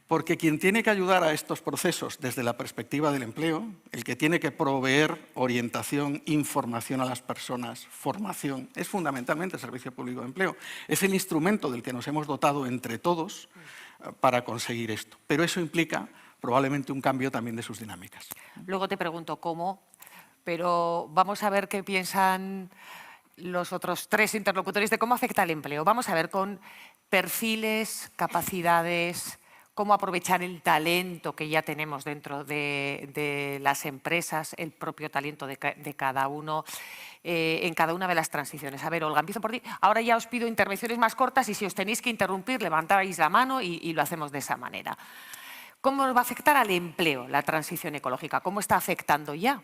Porque quien tiene que ayudar a estos procesos desde la perspectiva del empleo, el que tiene que proveer orientación, información a las personas, formación, es fundamentalmente el Servicio Público de Empleo. Es el instrumento del que nos hemos dotado entre todos para conseguir esto. Pero eso implica probablemente un cambio también de sus dinámicas. Luego te pregunto cómo, pero vamos a ver qué piensan los otros tres interlocutores de cómo afecta el empleo. Vamos a ver con perfiles, capacidades, cómo aprovechar el talento que ya tenemos dentro de las empresas, el propio talento de cada uno, en cada una de las transiciones. A ver, Olga, empiezo por ti. Ahora ya os pido intervenciones más cortas y si os tenéis que interrumpir, levantáis la mano y lo hacemos de esa manera. ¿Cómo va a afectar al empleo la transición ecológica? ¿Cómo está afectando ya?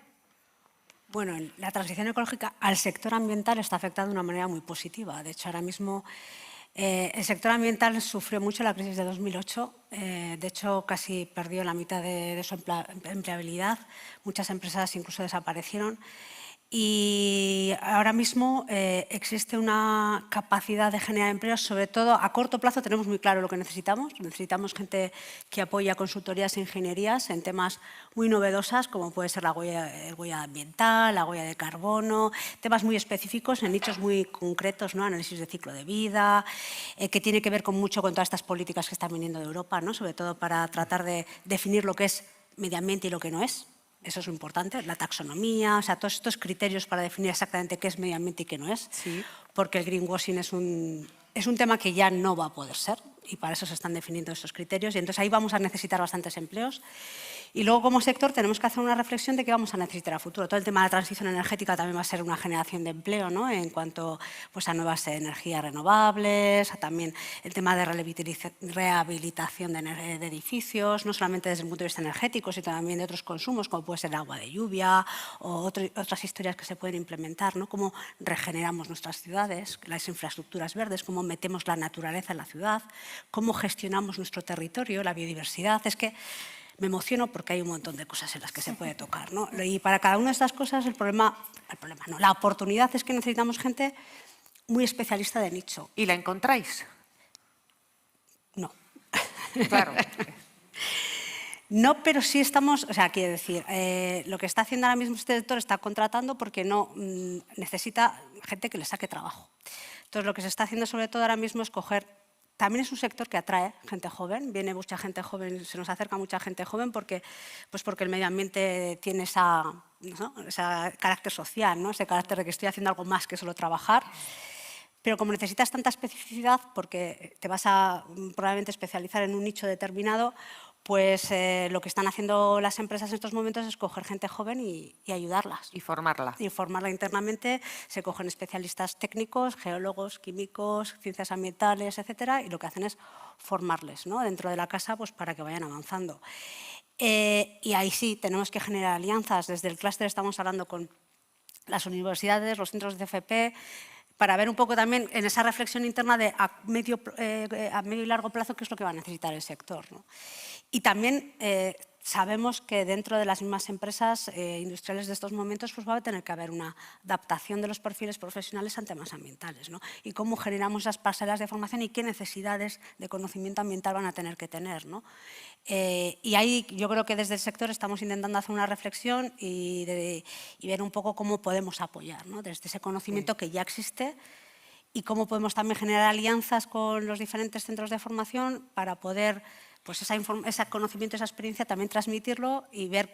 Bueno, la transición ecológica al sector ambiental está afectando de una manera muy positiva. De hecho, ahora mismo el sector ambiental sufrió mucho la crisis de 2008. De hecho, casi perdió la mitad de su empleabilidad. Muchas empresas incluso desaparecieron. Y ahora mismo existe una capacidad de generar empleos, sobre todo a corto plazo tenemos muy claro lo que necesitamos. Necesitamos gente que apoya consultorías e ingenierías en temas muy novedosas, como puede ser la huella ambiental, la huella de carbono, temas muy específicos en nichos muy concretos, ¿no? Análisis de ciclo de vida, que tiene que ver mucho con todas estas políticas que están viniendo de Europa, ¿no? Sobre todo para tratar de definir lo que es medio ambiente y lo que no es. Eso es importante, la taxonomía, o sea, todos estos criterios para definir exactamente qué es medio ambiente y qué no es, sí, porque el greenwashing es un tema que ya no va a poder ser y para eso se están definiendo estos criterios y entonces ahí vamos a necesitar bastantes empleos. Y luego como sector tenemos que hacer una reflexión de qué vamos a necesitar a futuro. Todo el tema de la transición energética también va a ser una generación de empleo, ¿no? En cuanto pues, a nuevas energías renovables, a también el tema de rehabilitación de edificios, no solamente desde el punto de vista energético, sino también de otros consumos, como puede ser el agua de lluvia o otras historias que se pueden implementar, ¿no? Cómo regeneramos nuestras ciudades, las infraestructuras verdes, cómo metemos la naturaleza en la ciudad, cómo gestionamos nuestro territorio, la biodiversidad. Es que me emociono porque hay un montón de cosas en las que se puede tocar, ¿no? Y para cada una de estas cosas la oportunidad es que necesitamos gente muy especialista de nicho. ¿Y la encontráis? No. Claro. No, pero sí estamos, o sea, quiero decir, lo que está haciendo ahora mismo este sector está contratando porque no necesita gente que le saque trabajo. Entonces, lo que se está haciendo sobre todo ahora mismo es coger. También es un sector que atrae gente joven, viene mucha gente joven, se nos acerca mucha gente joven porque el medio ambiente tiene ese carácter social, ¿no? Ese carácter de que estoy haciendo algo más que solo trabajar. Pero como necesitas tanta especificidad, porque te vas a probablemente especializar en un nicho determinado, pues lo que están haciendo las empresas en estos momentos es coger gente joven y ayudarlas. Y formarla. Y formarla internamente. Se cogen especialistas técnicos, geólogos, químicos, ciencias ambientales, etcétera, y lo que hacen es formarles, ¿no? Dentro de la casa pues, para que vayan avanzando. Y ahí sí, tenemos que generar alianzas. Desde el clúster estamos hablando con las universidades, los centros de FP, para ver un poco también en esa reflexión interna de a medio y largo plazo qué es lo que va a necesitar el sector, ¿no? Y también sabemos que dentro de las mismas empresas industriales de estos momentos pues va a tener que haber una adaptación de los perfiles profesionales a temas ambientales, ¿no? Y cómo generamos esas pasarelas de formación y qué necesidades de conocimiento ambiental van a tener que tener, ¿no? Y ahí yo creo que desde el sector estamos intentando hacer una reflexión y ver un poco cómo podemos apoyar, ¿no? Desde ese conocimiento que ya existe y cómo podemos también generar alianzas con los diferentes centros de formación para poder, pues ese conocimiento, esa experiencia, también transmitirlo y ver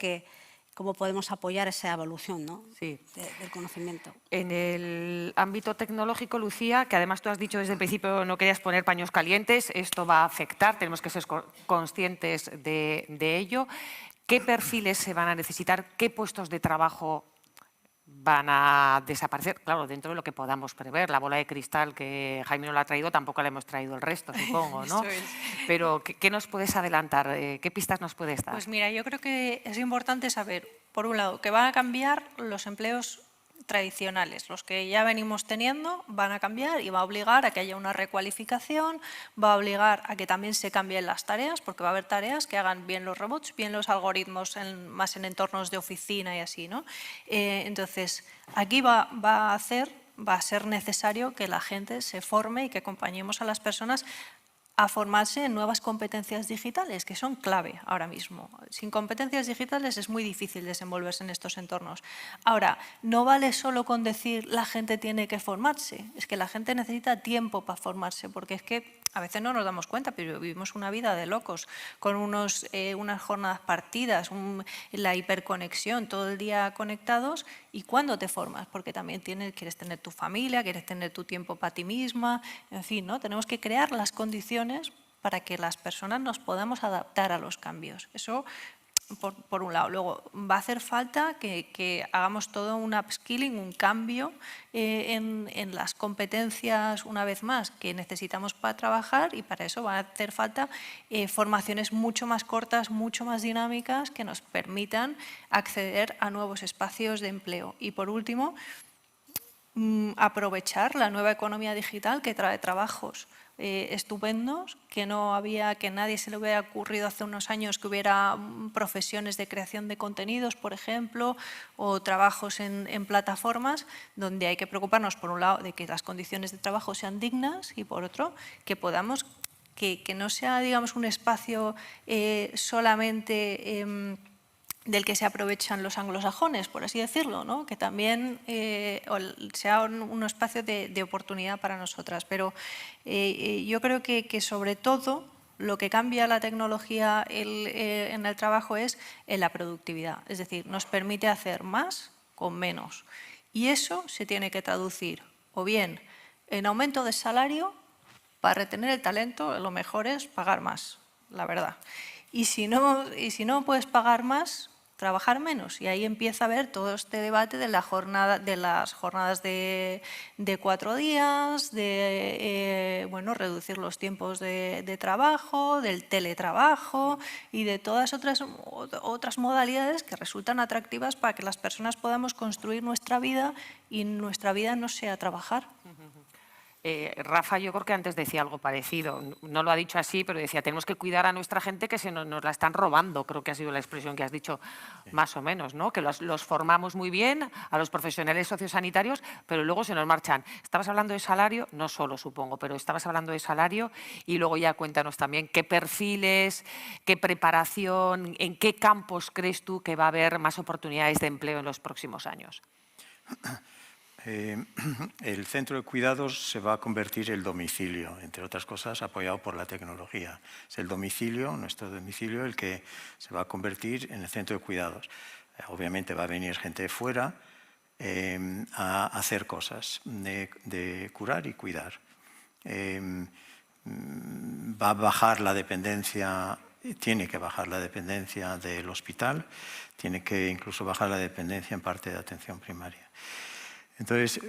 cómo podemos apoyar esa evolución, ¿no? Sí. Del conocimiento. En el ámbito tecnológico, Lucía, que además tú has dicho desde el principio no querías poner paños calientes, esto va a afectar, tenemos que ser conscientes de ello. ¿Qué perfiles se van a necesitar? ¿Qué puestos de trabajo van a desaparecer? Claro, dentro de lo que podamos prever. La bola de cristal que Jaime no la ha traído, tampoco la hemos traído el resto, supongo, ¿no? Eso es. Pero, ¿qué nos puedes adelantar? ¿Qué pistas nos puedes dar? Pues mira, yo creo que es importante saber, por un lado, que van a cambiar los empleos tradicionales, los que ya venimos teniendo van a cambiar y va a obligar a que haya una recualificación, va a obligar a que también se cambien las tareas, porque va a haber tareas que hagan bien los robots, bien los algoritmos, más en entornos de oficina y así, ¿no? Entonces, aquí va a ser necesario que la gente se forme y que acompañemos a las personas a formarse en nuevas competencias digitales, que son clave ahora mismo. Sin competencias digitales es muy difícil desenvolverse en estos entornos. Ahora, no vale solo con decir la gente tiene que formarse, es que la gente necesita tiempo para formarse, porque es que a veces no nos damos cuenta, pero vivimos una vida de locos, con unas jornadas partidas, la hiperconexión, todo el día conectados. ¿Y cuándo te formas? Porque también quieres tener tu familia, quieres tener tu tiempo para ti misma, en fin, ¿no? Tenemos que crear las condiciones para que las personas nos podamos adaptar a los cambios. Eso por un lado. Luego, va a hacer falta que hagamos todo un upskilling, un cambio en las competencias, una vez más, que necesitamos para trabajar, y para eso va a hacer falta formaciones mucho más cortas, mucho más dinámicas, que nos permitan acceder a nuevos espacios de empleo. Y por último, aprovechar la nueva economía digital que trae trabajos estupendos, que nadie se le hubiera ocurrido hace unos años que hubiera profesiones de creación de contenidos, por ejemplo, o trabajos en plataformas, donde hay que preocuparnos, por un lado, de que las condiciones de trabajo sean dignas y, por otro, que podamos, que no sea, digamos, un espacio solamente del que se aprovechan los anglosajones, por así decirlo, ¿no? Que también sea un espacio de oportunidad para nosotras. Pero yo creo que sobre todo lo que cambia la tecnología en el trabajo es en la productividad. Es decir, nos permite hacer más con menos. Y eso se tiene que traducir o bien en aumento de salario. Para retener el talento, lo mejor es pagar más, la verdad. Y si no puedes pagar más, trabajar menos. Y ahí empieza a haber todo este debate de las jornadas de 4 días, de reducir los tiempos de trabajo, del teletrabajo y de todas otras modalidades que resultan atractivas para que las personas podamos construir nuestra vida y nuestra vida no sea trabajar. Rafa, yo creo que antes decía algo parecido, no lo ha dicho así, pero decía, tenemos que cuidar a nuestra gente que nos la están robando, creo que ha sido la expresión que has dicho, más o menos, ¿no? Que los formamos muy bien a los profesionales sociosanitarios, pero luego se nos marchan. Estabas hablando de salario, no solo supongo, pero estabas hablando de salario, y luego ya cuéntanos también qué perfiles, qué preparación, en qué campos crees tú que va a haber más oportunidades de empleo en los próximos años. El centro de cuidados se va a convertir en el domicilio, entre otras cosas, apoyado por la tecnología. Es el domicilio, nuestro domicilio, el que se va a convertir en el centro de cuidados. Obviamente va a venir gente de fuera a hacer cosas de curar y cuidar. Va a bajar la dependencia, tiene que bajar la dependencia del hospital, tiene que incluso bajar la dependencia en parte de atención primaria. Entonces,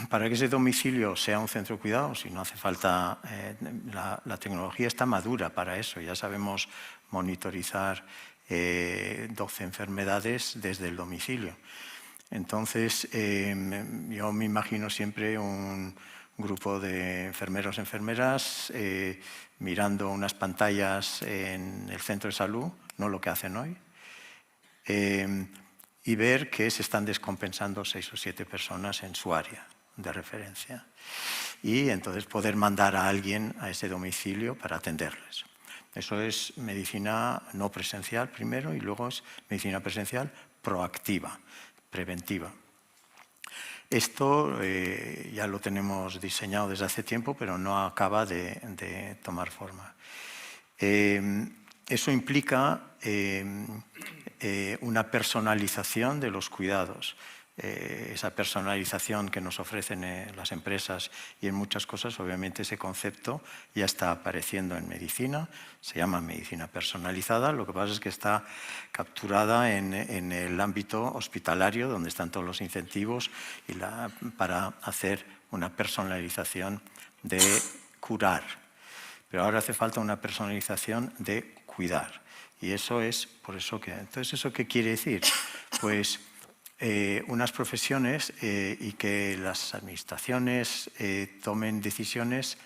para que ese domicilio sea un centro de cuidados, y no hace falta, la tecnología está madura para eso, ya sabemos monitorizar 12 enfermedades desde el domicilio. Entonces, yo me imagino siempre un grupo de enfermeros, enfermeras, mirando unas pantallas en el centro de salud, no lo que hacen hoy, y ver que se están descompensando 6 o 7 personas en su área de referencia. Y entonces poder mandar a alguien a ese domicilio para atenderles. Eso es medicina no presencial primero y luego es medicina presencial proactiva, preventiva. Esto ya lo tenemos diseñado desde hace tiempo, pero no acaba de tomar forma. Eso implica una personalización de los cuidados. Esa personalización que nos ofrecen las empresas y en muchas cosas, obviamente ese concepto ya está apareciendo en medicina, se llama medicina personalizada, lo que pasa es que está capturada en el ámbito hospitalario, donde están todos los incentivos para hacer una personalización de curar. Pero ahora hace falta una personalización de cuidar. Y eso es por eso que... Entonces, ¿eso qué quiere decir? Pues unas profesiones y que las administraciones tomen decisiones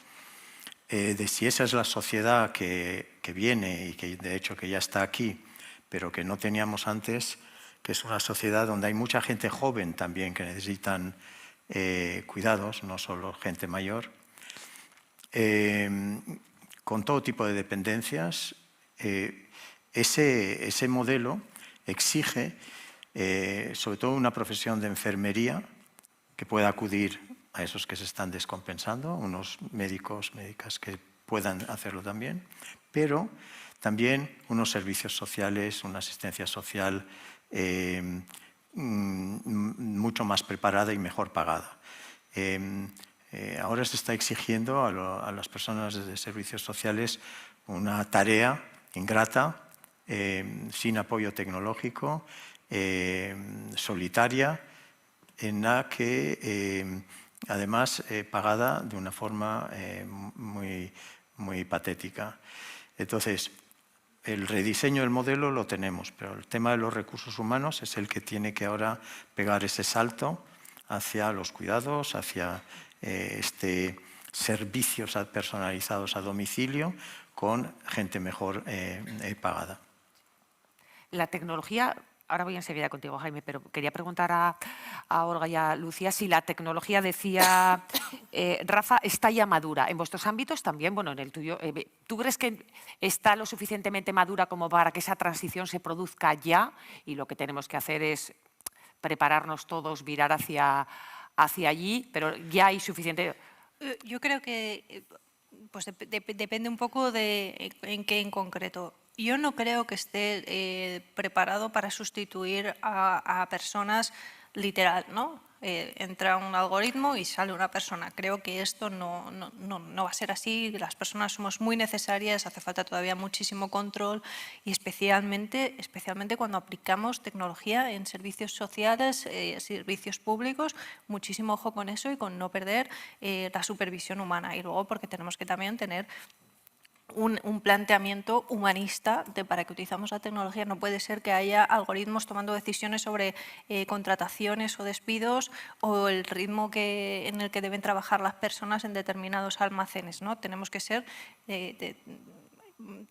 de si esa es la sociedad que viene y que de hecho que ya está aquí, pero que no teníamos antes, que es una sociedad donde hay mucha gente joven también que necesitan cuidados, no solo gente mayor, con todo tipo de dependencias. Ese modelo exige sobre todo una profesión de enfermería que pueda acudir a esos que se están descompensando, unos médicos, médicas que puedan hacerlo también, pero también unos servicios sociales, una asistencia social mucho más preparada y mejor pagada. Ahora se está exigiendo a las personas de servicios sociales una tarea ingrata, sin apoyo tecnológico, solitaria, en la que además pagada de una forma muy patética. Entonces, el rediseño del modelo lo tenemos, pero el tema de los recursos humanos es el que tiene que ahora pegar ese salto hacia los cuidados, hacia servicios personalizados a domicilio con gente mejor pagada. La tecnología, ahora voy enseguida contigo, Jaime, pero quería preguntar a Olga y a Lucía si la tecnología, decía Rafa, está ya madura. En vuestros ámbitos también, bueno, en el tuyo, ¿tú crees que está lo suficientemente madura como para que esa transición se produzca ya? Y lo que tenemos que hacer es prepararnos todos, virar hacia allí, pero ya hay suficiente... Yo creo que pues depende un poco de en qué en concreto. Yo no creo que esté preparado para sustituir a personas literal, ¿no? Entra un algoritmo y sale una persona. Creo que esto no va a ser así. Las personas somos muy necesarias, hace falta todavía muchísimo control y especialmente cuando aplicamos tecnología en servicios sociales, servicios públicos, muchísimo ojo con eso y con no perder la supervisión humana. Y luego porque tenemos que también tener un planteamiento humanista de para qué utilizamos la tecnología. No puede ser que haya algoritmos tomando decisiones sobre contrataciones o despidos o el ritmo en el que deben trabajar las personas en determinados almacenes, ¿no? Tenemos que ser...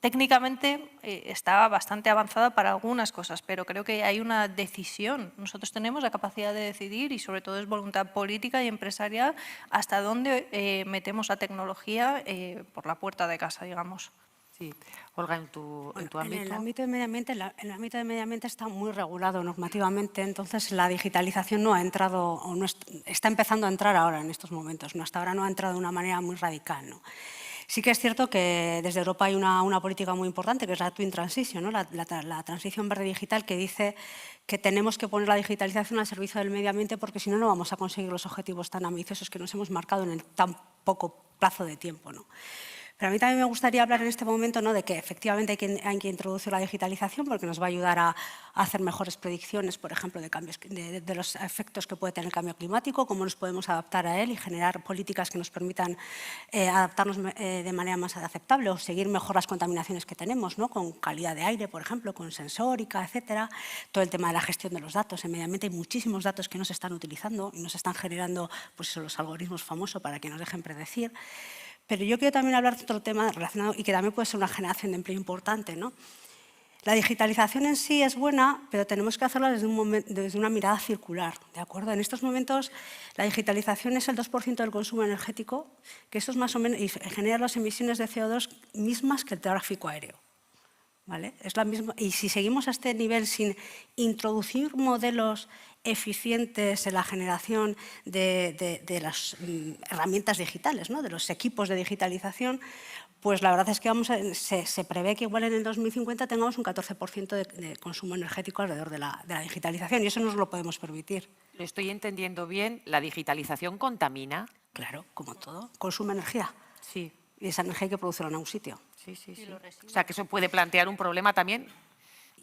técnicamente está bastante avanzada para algunas cosas, pero creo que hay una decisión. Nosotros tenemos la capacidad de decidir y sobre todo es voluntad política y empresarial hasta dónde metemos la tecnología por la puerta de casa, digamos. Sí. Olga, en tu ámbito. En el ámbito de medio ambiente está muy regulado normativamente, entonces la digitalización no ha entrado, o no está empezando a entrar ahora en estos momentos, no, hasta ahora no ha entrado de una manera muy radical, ¿no? Sí que es cierto que desde Europa hay una política muy importante, que es la Twin Transition, ¿no? la transición verde digital, que dice que tenemos que poner la digitalización al servicio del medio ambiente porque si no, no vamos a conseguir los objetivos tan ambiciosos que nos hemos marcado en el tan poco plazo de tiempo, ¿no? Pero a mí también me gustaría hablar en este momento, ¿no?, de que efectivamente hay que introducir la digitalización porque nos va a ayudar a hacer mejores predicciones, por ejemplo, de los efectos que puede tener el cambio climático, cómo nos podemos adaptar a él y generar políticas que nos permitan adaptarnos de manera más aceptable o seguir mejor las contaminaciones que tenemos, ¿no?, con calidad de aire, por ejemplo, con sensórica, etcétera. Todo el tema de la gestión de los datos. En medio ambiente hay muchísimos datos que no se están utilizando y no se están generando, pues eso, los algoritmos famosos para que nos dejen predecir. Pero yo quiero también hablar de otro tema relacionado y que también puede ser una generación de empleo importante, ¿no? La digitalización en sí es buena, pero tenemos que hacerla desde una mirada circular, ¿de acuerdo? En estos momentos la digitalización es el 2% del consumo energético, que eso es más o menos, y genera las emisiones de CO2 mismas que el tráfico aéreo. ¿Vale? Es la misma, y si seguimos a este nivel sin introducir modelos eficientes en la generación de las herramientas digitales, ¿no?, de los equipos de digitalización, pues la verdad es que se prevé que igual en el 2050 tengamos un 14% de consumo energético alrededor de la digitalización y eso no nos lo podemos permitir. ¿Lo estoy entendiendo bien? ¿La digitalización contamina? Claro, como todo, consume energía. Sí. Y esa energía hay que producirla en un sitio. Sí. O sea, que eso puede plantear un problema también.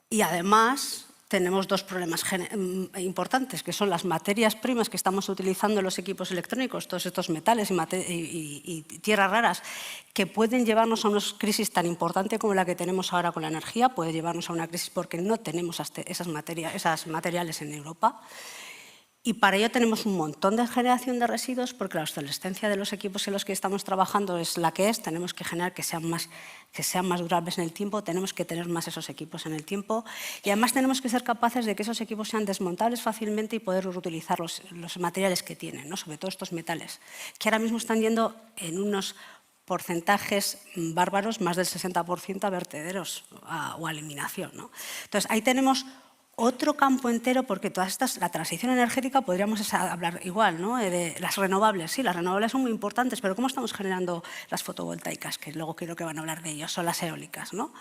Y además tenemos dos problemas importantes, que son las materias primas que estamos utilizando en los equipos electrónicos, todos estos metales y tierras raras, que pueden llevarnos a una crisis tan importante como la que tenemos ahora con la energía, puede llevarnos a una crisis porque no tenemos esas materiales en Europa. Y para ello tenemos un montón de generación de residuos porque la obsolescencia de los equipos en los que estamos trabajando es la que es. Tenemos que generar que sean más durables en el tiempo, tenemos que tener más esos equipos en el tiempo y además tenemos que ser capaces de que esos equipos sean desmontables fácilmente y poder reutilizar los materiales que tienen, ¿no?, sobre todo estos metales, que ahora mismo están yendo en unos porcentajes bárbaros, más del 60% a vertederos o a eliminación, ¿no? Entonces, ahí tenemos otro campo entero, porque la transición energética podríamos hablar igual, ¿no?, de las renovables. Sí, las renovables son muy importantes, pero ¿cómo estamos generando las fotovoltaicas? Que luego creo que van a hablar de ellos, o las eólicas, ¿no?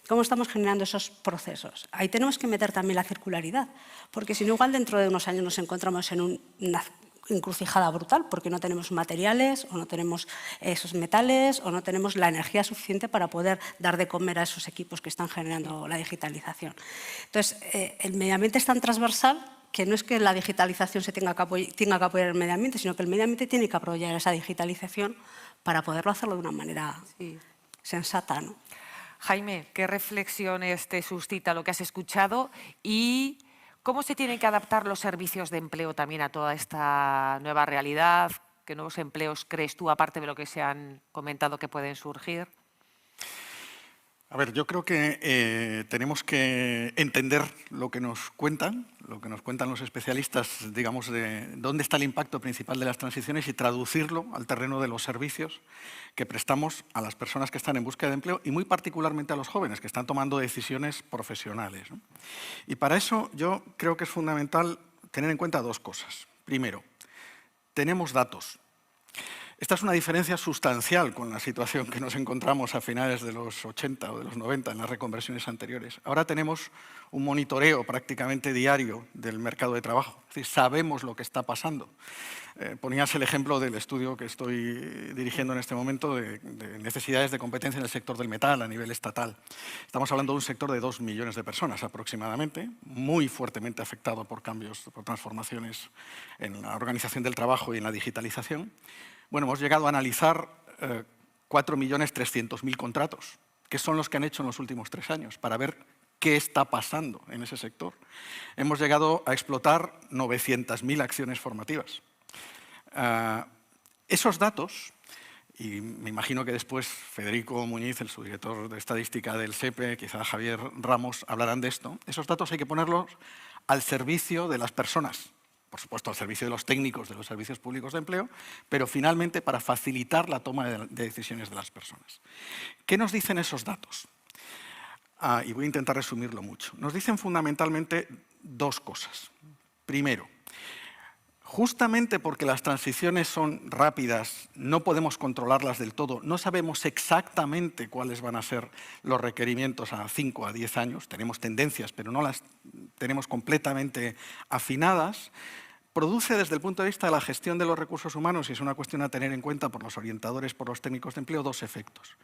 ¿Cómo estamos generando esos procesos? Ahí tenemos que meter también la circularidad, porque si no, igual dentro de unos años nos encontramos en una encrucijada brutal porque no tenemos materiales o no tenemos esos metales o no tenemos la energía suficiente para poder dar de comer a esos equipos que están generando la digitalización. Entonces, el medio ambiente es tan transversal que no es que la digitalización tenga que apoyar el medio ambiente, sino que el medio ambiente tiene que apoyar esa digitalización para poderlo hacerlo de una manera sensata, ¿no? Jaime, ¿qué reflexiones te suscita lo que has escuchado y cómo se tienen que adaptar los servicios de empleo también a toda esta nueva realidad? ¿Qué nuevos empleos crees tú, aparte de lo que se han comentado, que pueden surgir? A ver, yo creo que tenemos que entender lo que nos cuentan los especialistas, digamos, de dónde está el impacto principal de las transiciones y traducirlo al terreno de los servicios que prestamos a las personas que están en búsqueda de empleo y muy particularmente a los jóvenes que están tomando decisiones profesionales, ¿no? Y para eso yo creo que es fundamental tener en cuenta dos cosas. Primero, tenemos datos. Esta es una diferencia sustancial con la situación que nos encontramos a finales de los 80 o de los 90 en las reconversiones anteriores. Ahora tenemos un monitoreo prácticamente diario del mercado de trabajo, es decir, sabemos lo que está pasando. Ponías el ejemplo del estudio que estoy dirigiendo en este momento de necesidades de competencia en el sector del metal a nivel estatal. Estamos hablando de un sector de 2 millones de personas aproximadamente, muy fuertemente afectado por cambios, por transformaciones en la organización del trabajo y en la digitalización. Bueno, hemos llegado a analizar 4.300.000 contratos, que son los que han hecho en los últimos 3 años, para ver qué está pasando en ese sector. Hemos llegado a explotar 900.000 acciones formativas. Esos datos, y me imagino que después Federico Muñiz, el subdirector de estadística del SEPE, quizá Javier Ramos, hablarán de esto, esos datos hay que ponerlos al servicio de las personas. Por supuesto, al servicio de los técnicos de los servicios públicos de empleo, pero finalmente para facilitar la toma de decisiones de las personas. ¿Qué nos dicen esos datos? Y voy a intentar resumirlo mucho. Nos dicen fundamentalmente dos cosas. Primero, justamente porque las transiciones son rápidas, no podemos controlarlas del todo, no sabemos exactamente cuáles van a ser los requerimientos a 5 a 10 años, tenemos tendencias, pero no las tenemos completamente afinadas. produce desde el punto de vista de la gestión de los recursos humanos, y es una cuestión a tener en cuenta por los orientadores, por los técnicos de empleo, dos efectos.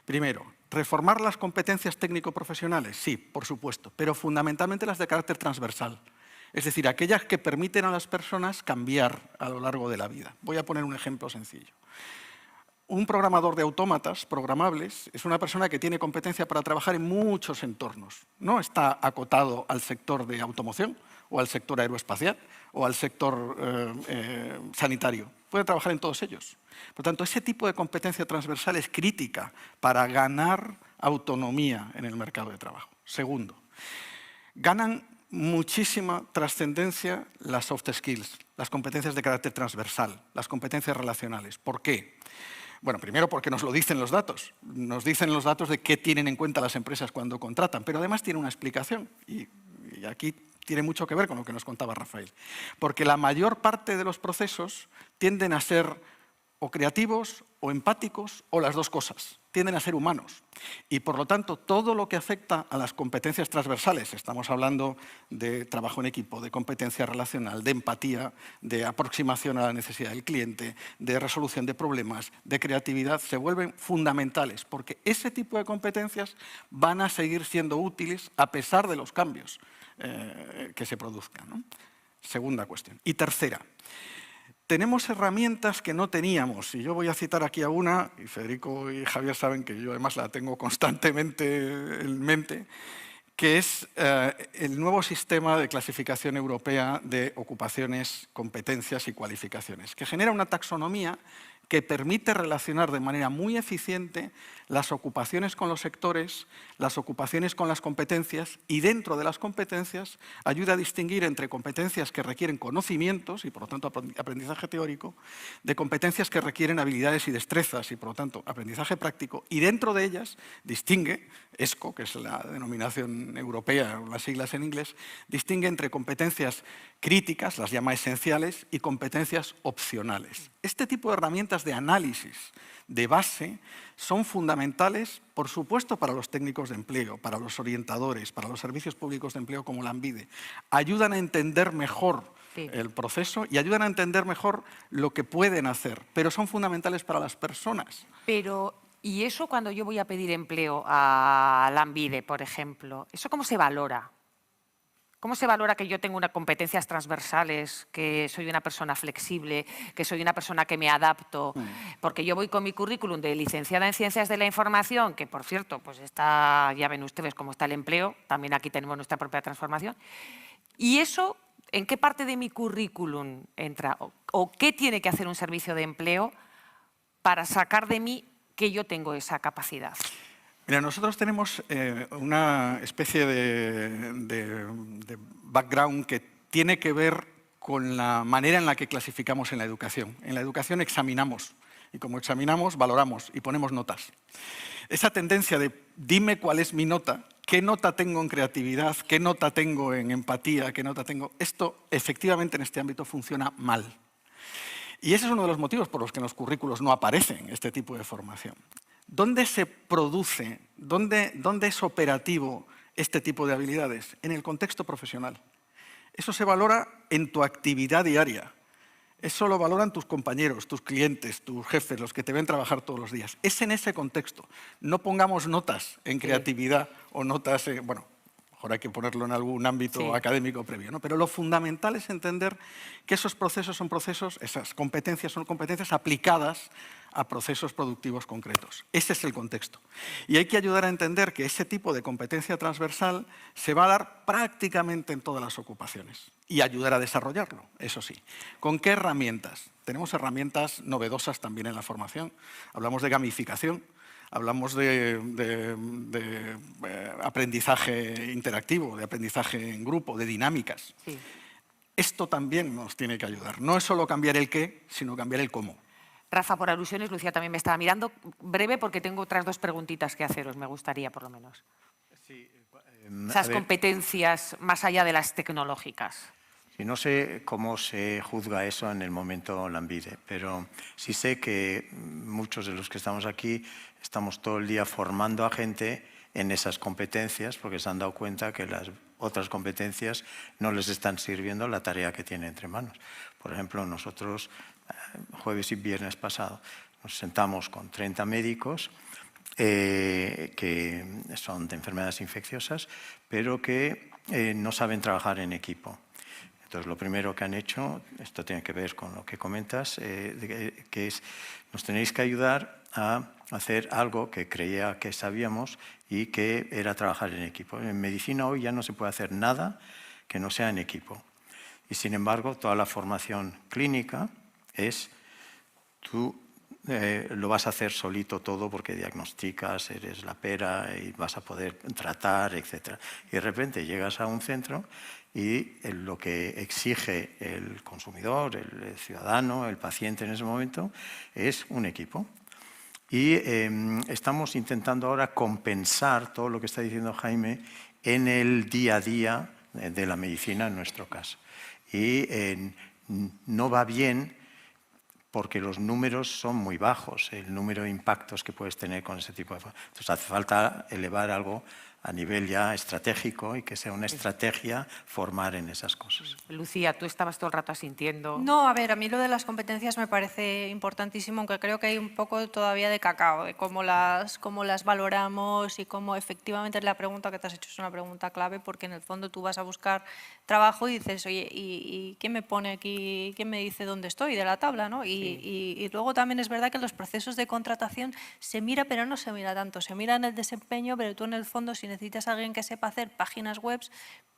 Primero, reformar las competencias técnico-profesionales, sí, por supuesto, pero fundamentalmente las de carácter transversal. Es decir, aquellas que permiten a las personas cambiar a lo largo de la vida. Voy a poner un ejemplo sencillo. Un programador de autómatas programables es una persona que tiene competencia para trabajar en muchos entornos. No está acotado al sector de automoción o al sector aeroespacial o al sector sanitario. Puede trabajar en todos ellos. Por tanto, ese tipo de competencia transversal es crítica para ganar autonomía en el mercado de trabajo. Segundo, ganan muchísima trascendencia las soft skills, las competencias de carácter transversal, las competencias relacionales. ¿Por qué? Bueno, primero porque nos lo dicen los datos. Nos dicen los datos de qué tienen en cuenta las empresas cuando contratan, pero además tiene una explicación y aquí tiene mucho que ver con lo que nos contaba Rafael. Porque la mayor parte de los procesos tienden a ser o creativos o empáticos o las dos cosas. Tienden a ser humanos. Y por lo tanto, todo lo que afecta a las competencias transversales, estamos hablando de trabajo en equipo, de competencia relacional, de empatía, de aproximación a la necesidad del cliente, de resolución de problemas, de creatividad, se vuelven fundamentales, porque ese tipo de competencias van a seguir siendo útiles a pesar de los cambios que se produzcan, ¿no? Segunda cuestión. Y tercera, tenemos herramientas que no teníamos, y yo voy a citar aquí a una, y Federico y Javier saben que yo además la tengo constantemente en mente, que es el nuevo sistema de clasificación europea de ocupaciones, competencias y cualificaciones, que genera una taxonomía que permite relacionar de manera muy eficiente las ocupaciones con los sectores, las ocupaciones con las competencias, y dentro de las competencias ayuda a distinguir entre competencias que requieren conocimientos y por lo tanto aprendizaje teórico, de competencias que requieren habilidades y destrezas y por lo tanto aprendizaje práctico, y dentro de ellas distingue, ESCO, que es la denominación europea, las siglas en inglés, distingue entre competencias críticas, las llama esenciales, y competencias opcionales. Este tipo de herramientas de análisis de base son fundamentales, por supuesto, para los técnicos de empleo, para los orientadores, para los servicios públicos de empleo como Lanbide. Ayudan a entender mejor el proceso y ayudan a entender mejor lo que pueden hacer, pero son fundamentales para las personas. Pero, ¿y eso cuando yo voy a pedir empleo a Lanbide, por ejemplo? ¿Eso cómo se valora? ¿Cómo se valora que yo tengo unas competencias transversales, que soy una persona flexible, que soy una persona que me adapto? Porque yo voy con mi currículum de licenciada en Ciencias de la Información, que por cierto, pues está, ya ven ustedes cómo está el empleo, también aquí tenemos nuestra propia transformación. ¿Y eso en qué parte de mi currículum entra? ¿O qué tiene que hacer un servicio de empleo para sacar de mí que yo tengo esa capacidad? Mira, nosotros tenemos una especie de background que tiene que ver con la manera en la que clasificamos en la educación. En la educación examinamos, y como examinamos, valoramos y ponemos notas. Esa tendencia de dime cuál es mi nota, qué nota tengo en creatividad, qué nota tengo en empatía, qué nota tengo, esto efectivamente en este ámbito funciona mal. Y ese es uno de los motivos por los que en los currículos no aparecen este tipo de formación. ¿Dónde se produce, dónde es operativo este tipo de habilidades? En el contexto profesional. Eso se valora en tu actividad diaria. Eso lo valoran tus compañeros, tus clientes, tus jefes, los que te ven trabajar todos los días. Es en ese contexto. No pongamos notas en creatividad o notas en, bueno, mejor hay que ponerlo en algún ámbito académico previo, ¿no? Pero lo fundamental es entender que esos procesos son procesos, esas competencias son competencias aplicadas a procesos productivos concretos. Ese es el contexto. Y hay que ayudar a entender que ese tipo de competencia transversal se va a dar prácticamente en todas las ocupaciones y ayudar a desarrollarlo, eso sí. ¿Con qué herramientas? Tenemos herramientas novedosas también en la formación. Hablamos de gamificación. Hablamos de aprendizaje interactivo, de aprendizaje en grupo, de dinámicas. Sí. Esto también nos tiene que ayudar. No es solo cambiar el qué, sino cambiar el cómo. Rafa, por alusiones, Lucía también me estaba mirando. Breve, porque tengo otras dos preguntitas que haceros, me gustaría por lo menos. Sí, esas competencias más allá de las tecnológicas. Y no sé cómo se juzga eso en el momento Lanbide, pero sí sé que muchos de los que estamos aquí estamos todo el día formando a gente en esas competencias porque se han dado cuenta que las otras competencias no les están sirviendo la tarea que tienen entre manos. Por ejemplo, nosotros, jueves y viernes pasado, nos sentamos con 30 médicos que son de enfermedades infecciosas, pero que no saben trabajar en equipo. Entonces, lo primero que han hecho, esto tiene que ver con lo que comentas, que es, nos tenéis que ayudar a hacer algo que creía que sabíamos y que era trabajar en equipo. En medicina hoy ya no se puede hacer nada que no sea en equipo. Y sin embargo, toda la formación clínica es tú lo vas a hacer solito todo porque diagnosticas, eres la pera y vas a poder tratar, etc. Y de repente llegas a un centro y lo que exige el consumidor, el ciudadano, el paciente en ese momento es un equipo. Y estamos intentando ahora compensar todo lo que está diciendo Jaime en el día a día de la medicina en nuestro caso. Y no va bien porque los números son muy bajos, el número de impactos que puedes tener con ese tipo de... Entonces hace falta elevar algo a nivel ya estratégico y que sea una estrategia formar en esas cosas. Lucía, tú estabas todo el rato asintiendo. No, a ver, a mí lo de las competencias me parece importantísimo, aunque creo que hay un poco todavía de cacao, de cómo las valoramos y cómo efectivamente la pregunta que te has hecho es una pregunta clave, porque en el fondo tú vas a buscar trabajo y dices, oye, ¿y quién me pone aquí, quién me dice dónde estoy de la tabla, ¿no? Y luego también es verdad que los procesos de contratación se mira, pero no se mira tanto, se mira en el desempeño, pero tú en el fondo, si necesitas a alguien que sepa hacer páginas web,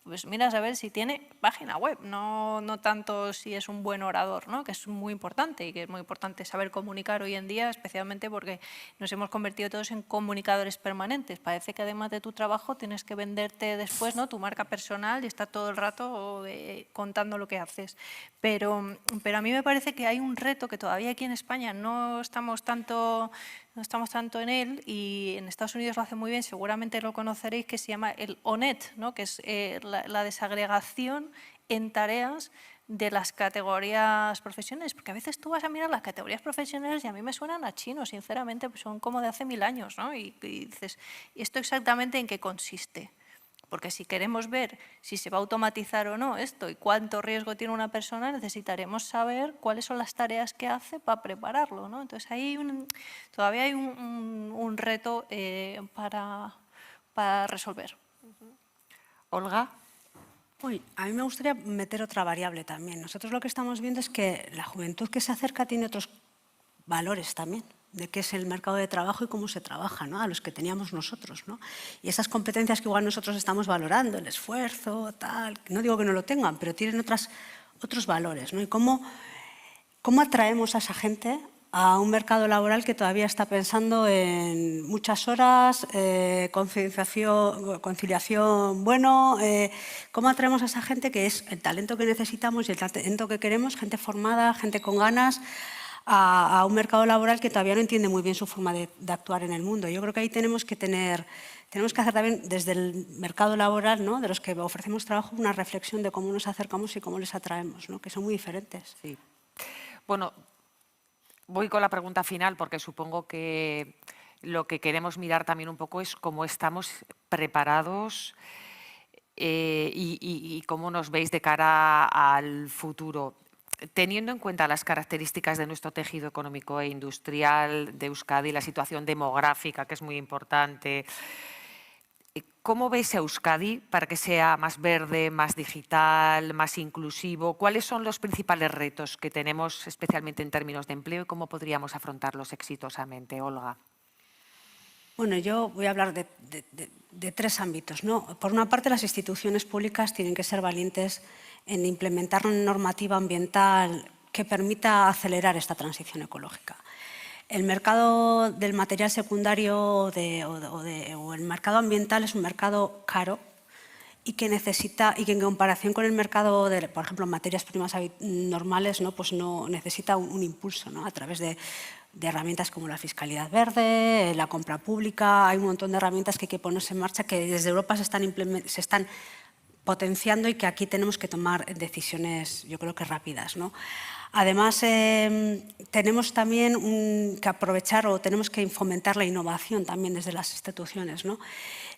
pues miras a ver si tiene página web, no tanto si es un buen orador, ¿no? Que es muy importante y que es muy importante saber comunicar hoy en día, especialmente porque nos hemos convertido todos en comunicadores permanentes. Parece que además de tu trabajo tienes que venderte después, ¿no? Tu marca personal y estar todo el rato contando lo que haces. Pero a mí me parece que hay un reto que todavía aquí en España no estamos tanto en él, y en Estados Unidos lo hace muy bien, seguramente lo conoceréis, que se llama el ONET, ¿no? Que es la desagregación en tareas de las categorías profesionales, porque a veces tú vas a mirar las categorías profesionales y a mí me suenan a chino, sinceramente, pues son como de hace 1000 años, ¿no? Y dices, ¿y esto exactamente en qué consiste? Porque si queremos ver si se va a automatizar o no esto y cuánto riesgo tiene una persona, necesitaremos saber cuáles son las tareas que hace para prepararlo, ¿no? Entonces, ahí todavía hay un reto para resolver. Olga. A mí me gustaría meter otra variable también. Nosotros lo que estamos viendo es que la juventud que se acerca tiene otros valores también, de qué es el mercado de trabajo y cómo se trabaja, ¿no? A los que teníamos nosotros, ¿no? Y esas competencias que igual nosotros estamos valorando, el esfuerzo, tal, no digo que no lo tengan, pero tienen otros valores, ¿no? Y cómo atraemos a esa gente a un mercado laboral que todavía está pensando en muchas horas, conciliación bueno, cómo atraemos a esa gente que es el talento que necesitamos y el talento que queremos, gente formada, gente con ganas, a un mercado laboral que todavía no entiende muy bien su forma de actuar en el mundo. Yo creo que ahí tenemos que hacer también desde el mercado laboral, ¿no? De los que ofrecemos trabajo, una reflexión de cómo nos acercamos y cómo les atraemos, ¿no? Que son muy diferentes. Sí. Bueno, voy con la pregunta final porque supongo que lo que queremos mirar también un poco es cómo estamos preparados y cómo nos veis de cara al futuro. Teniendo en cuenta las características de nuestro tejido económico e industrial de Euskadi, la situación demográfica, que es muy importante, ¿cómo veis a Euskadi para que sea más verde, más digital, más inclusivo? ¿Cuáles son los principales retos que tenemos, especialmente en términos de empleo, y cómo podríamos afrontarlos exitosamente? Olga. Bueno, yo voy a hablar de tres ámbitos, ¿no? Por una parte, las instituciones públicas tienen que ser valientes en implementar una normativa ambiental que permita acelerar esta transición ecológica. El mercado del material secundario o el mercado ambiental es un mercado caro y que en comparación con el mercado de, por ejemplo, materias primas normales, ¿no? Pues no necesita un impulso, ¿no? A través de herramientas como la fiscalidad verde, la compra pública. Hay un montón de herramientas que hay que ponerse en marcha que desde Europa se están potenciando y que aquí tenemos que tomar decisiones, yo creo que rápidas, ¿no? Además, tenemos también que aprovechar o tenemos que fomentar la innovación también desde las instituciones, ¿no?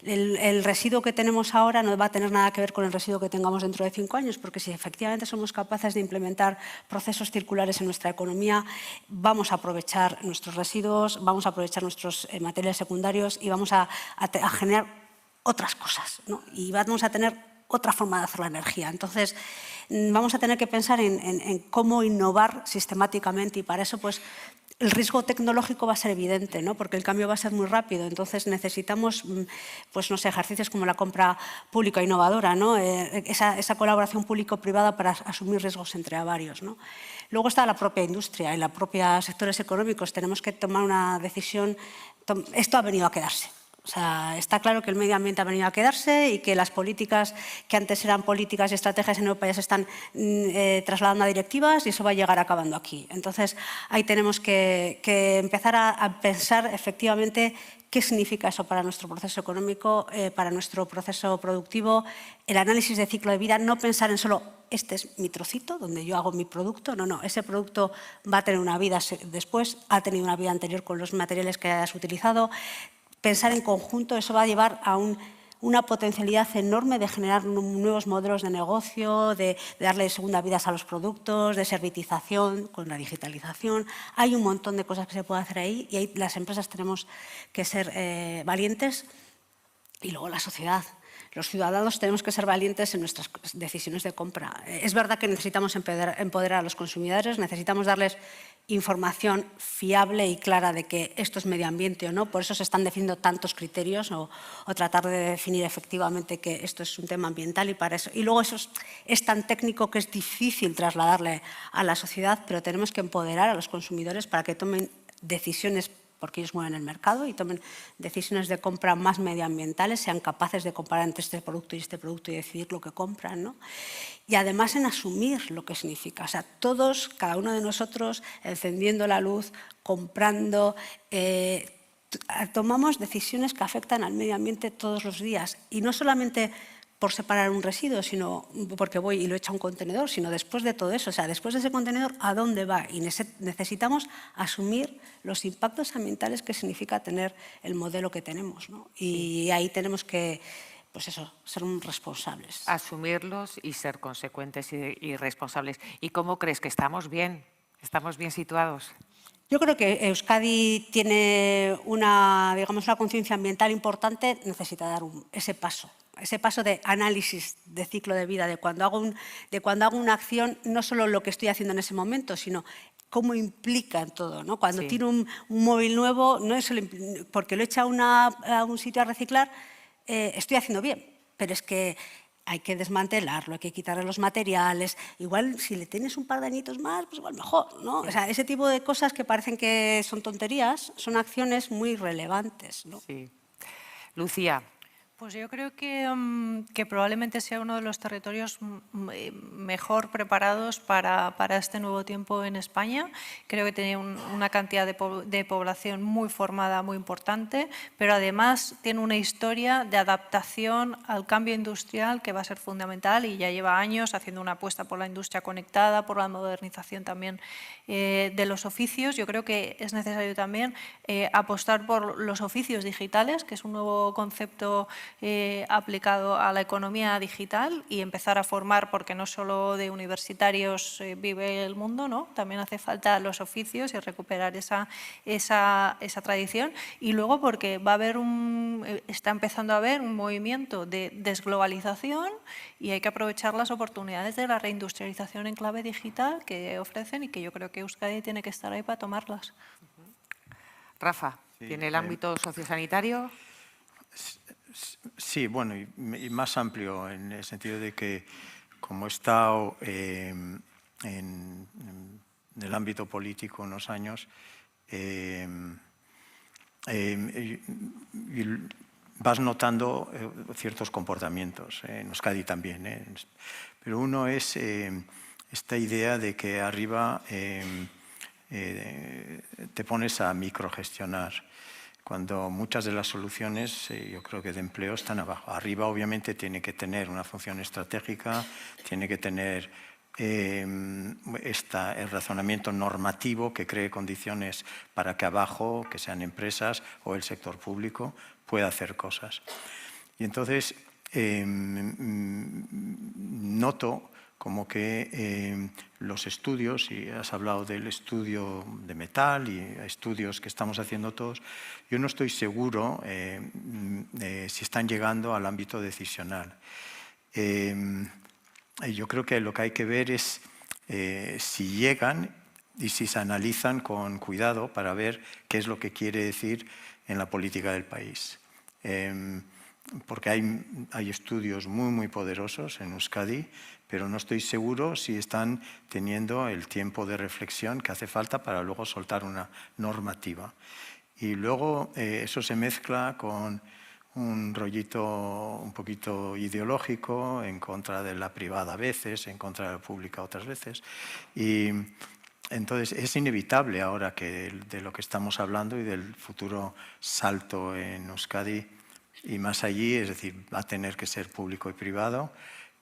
el residuo que tenemos ahora no va a tener nada que ver con el residuo que tengamos dentro de 5 años, porque si efectivamente somos capaces de implementar procesos circulares en nuestra economía, vamos a aprovechar nuestros residuos, vamos a aprovechar nuestros materiales secundarios y vamos a generar otras cosas, ¿no? Y vamos a tener otra forma de hacer la energía. Entonces, vamos a tener que pensar en cómo innovar sistemáticamente y para eso, pues, el riesgo tecnológico va a ser evidente, ¿no? Porque el cambio va a ser muy rápido. Entonces necesitamos, pues no sé, ejercicios como la compra pública innovadora, ¿no? Esa colaboración público-privada para asumir riesgos entre varios, ¿no? Luego está la propia industria y los propios sectores económicos. Tenemos que tomar una decisión. Esto ha venido a quedarse. O sea, está claro que el medio ambiente ha venido a quedarse y que las políticas que antes eran políticas y estrategias en Europa ya se están trasladando a directivas y eso va a llegar acabando aquí. Entonces, ahí tenemos que empezar a pensar efectivamente qué significa eso para nuestro proceso económico, para nuestro proceso productivo, el análisis de ciclo de vida, no pensar en solo este es mi trocito donde yo hago mi producto, no, ese producto va a tener una vida después, ha tenido una vida anterior con los materiales que hayas utilizado. Pensar en conjunto, eso va a llevar a una potencialidad enorme de generar nuevos modelos de negocio, de darle segunda vida a los productos, de servitización con la digitalización. Hay un montón de cosas que se puede hacer ahí y ahí las empresas tenemos que ser valientes y luego la sociedad. Los ciudadanos tenemos que ser valientes en nuestras decisiones de compra. Es verdad que necesitamos empoderar a los consumidores, necesitamos darles información fiable y clara de que esto es medio ambiente o no. Por eso se están definiendo tantos criterios o tratar de definir efectivamente que esto es un tema ambiental y para eso. Y luego eso es tan técnico que es difícil trasladarle a la sociedad, pero tenemos que empoderar a los consumidores para que tomen decisiones porque ellos mueven el mercado y tomen decisiones de compra más medioambientales, sean capaces de comparar entre este producto y decidir lo que compran, ¿no? Y además en asumir lo que significa. O sea, todos, cada uno de nosotros, encendiendo la luz, comprando, tomamos decisiones que afectan al medio ambiente todos los días. Y no solamente por separar un residuo, sino porque voy y lo echo a un contenedor, sino después de todo eso, o sea, después de ese contenedor, ¿a dónde va? Y necesitamos asumir los impactos ambientales que significa tener el modelo que tenemos, ¿no? Y ahí tenemos que, pues eso, ser responsables. Asumirlos y ser consecuentes y responsables. ¿Y cómo crees que estamos bien? ¿Estamos bien situados? Yo creo que Euskadi tiene una conciencia ambiental importante, necesita dar ese paso de análisis de ciclo de vida, de cuando hago una acción, no solo lo que estoy haciendo en ese momento, sino cómo implica en todo, ¿no? Cuando tiro un móvil nuevo, no es solo porque lo he echado a un sitio a reciclar, estoy haciendo bien, pero es que hay que desmantelarlo, hay que quitarle los materiales. Igual, si le tienes un par de añitos más, pues igual mejor, ¿no? O sea, ese tipo de cosas que parecen que son tonterías, son acciones muy relevantes, ¿no? Sí. Lucía. Pues yo creo que probablemente sea uno de los territorios mejor preparados para este nuevo tiempo en España. Creo que tiene una cantidad de población muy formada, muy importante, pero además tiene una historia de adaptación al cambio industrial que va a ser fundamental y ya lleva años haciendo una apuesta por la industria conectada, por la modernización también de los oficios. Yo creo que es necesario también apostar por los oficios digitales, que es un nuevo concepto aplicado a la economía digital y empezar a formar, porque no solo de universitarios vive el mundo, ¿no? También hace falta los oficios y recuperar esa tradición. Y luego porque va a haber está empezando a haber un movimiento de desglobalización y hay que aprovechar las oportunidades de la reindustrialización en clave digital que ofrecen y que yo creo que Euskadi tiene que estar ahí para tomarlas. Rafa, ¿tiene el ámbito sociosanitario? Sí, bueno, y más amplio en el sentido de que como he estado en el ámbito político unos años, vas notando ciertos comportamientos, en Euskadi también, pero uno es esta idea de que arriba te pones a microgestionar, cuando muchas de las soluciones, yo creo que de empleo, están abajo. Arriba, obviamente, tiene que tener una función estratégica, tiene que tener el razonamiento normativo que cree condiciones para que abajo, que sean empresas o el sector público, pueda hacer cosas. Y entonces noto como que los estudios, y has hablado del estudio de metal y estudios que estamos haciendo todos, yo no estoy seguro si están llegando al ámbito decisional. Yo creo que lo que hay que ver es si llegan y si se analizan con cuidado para ver qué es lo que quiere decir en la política del país. Porque hay estudios muy poderosos en Euskadi, pero no estoy seguro si están teniendo el tiempo de reflexión que hace falta para luego soltar una normativa. Y luego eso se mezcla con un rollito un poquito ideológico en contra de la privada a veces, en contra de la pública otras veces. Y entonces es inevitable ahora que de lo que estamos hablando y del futuro salto en Euskadi y más allí, es decir, va a tener que ser público y privado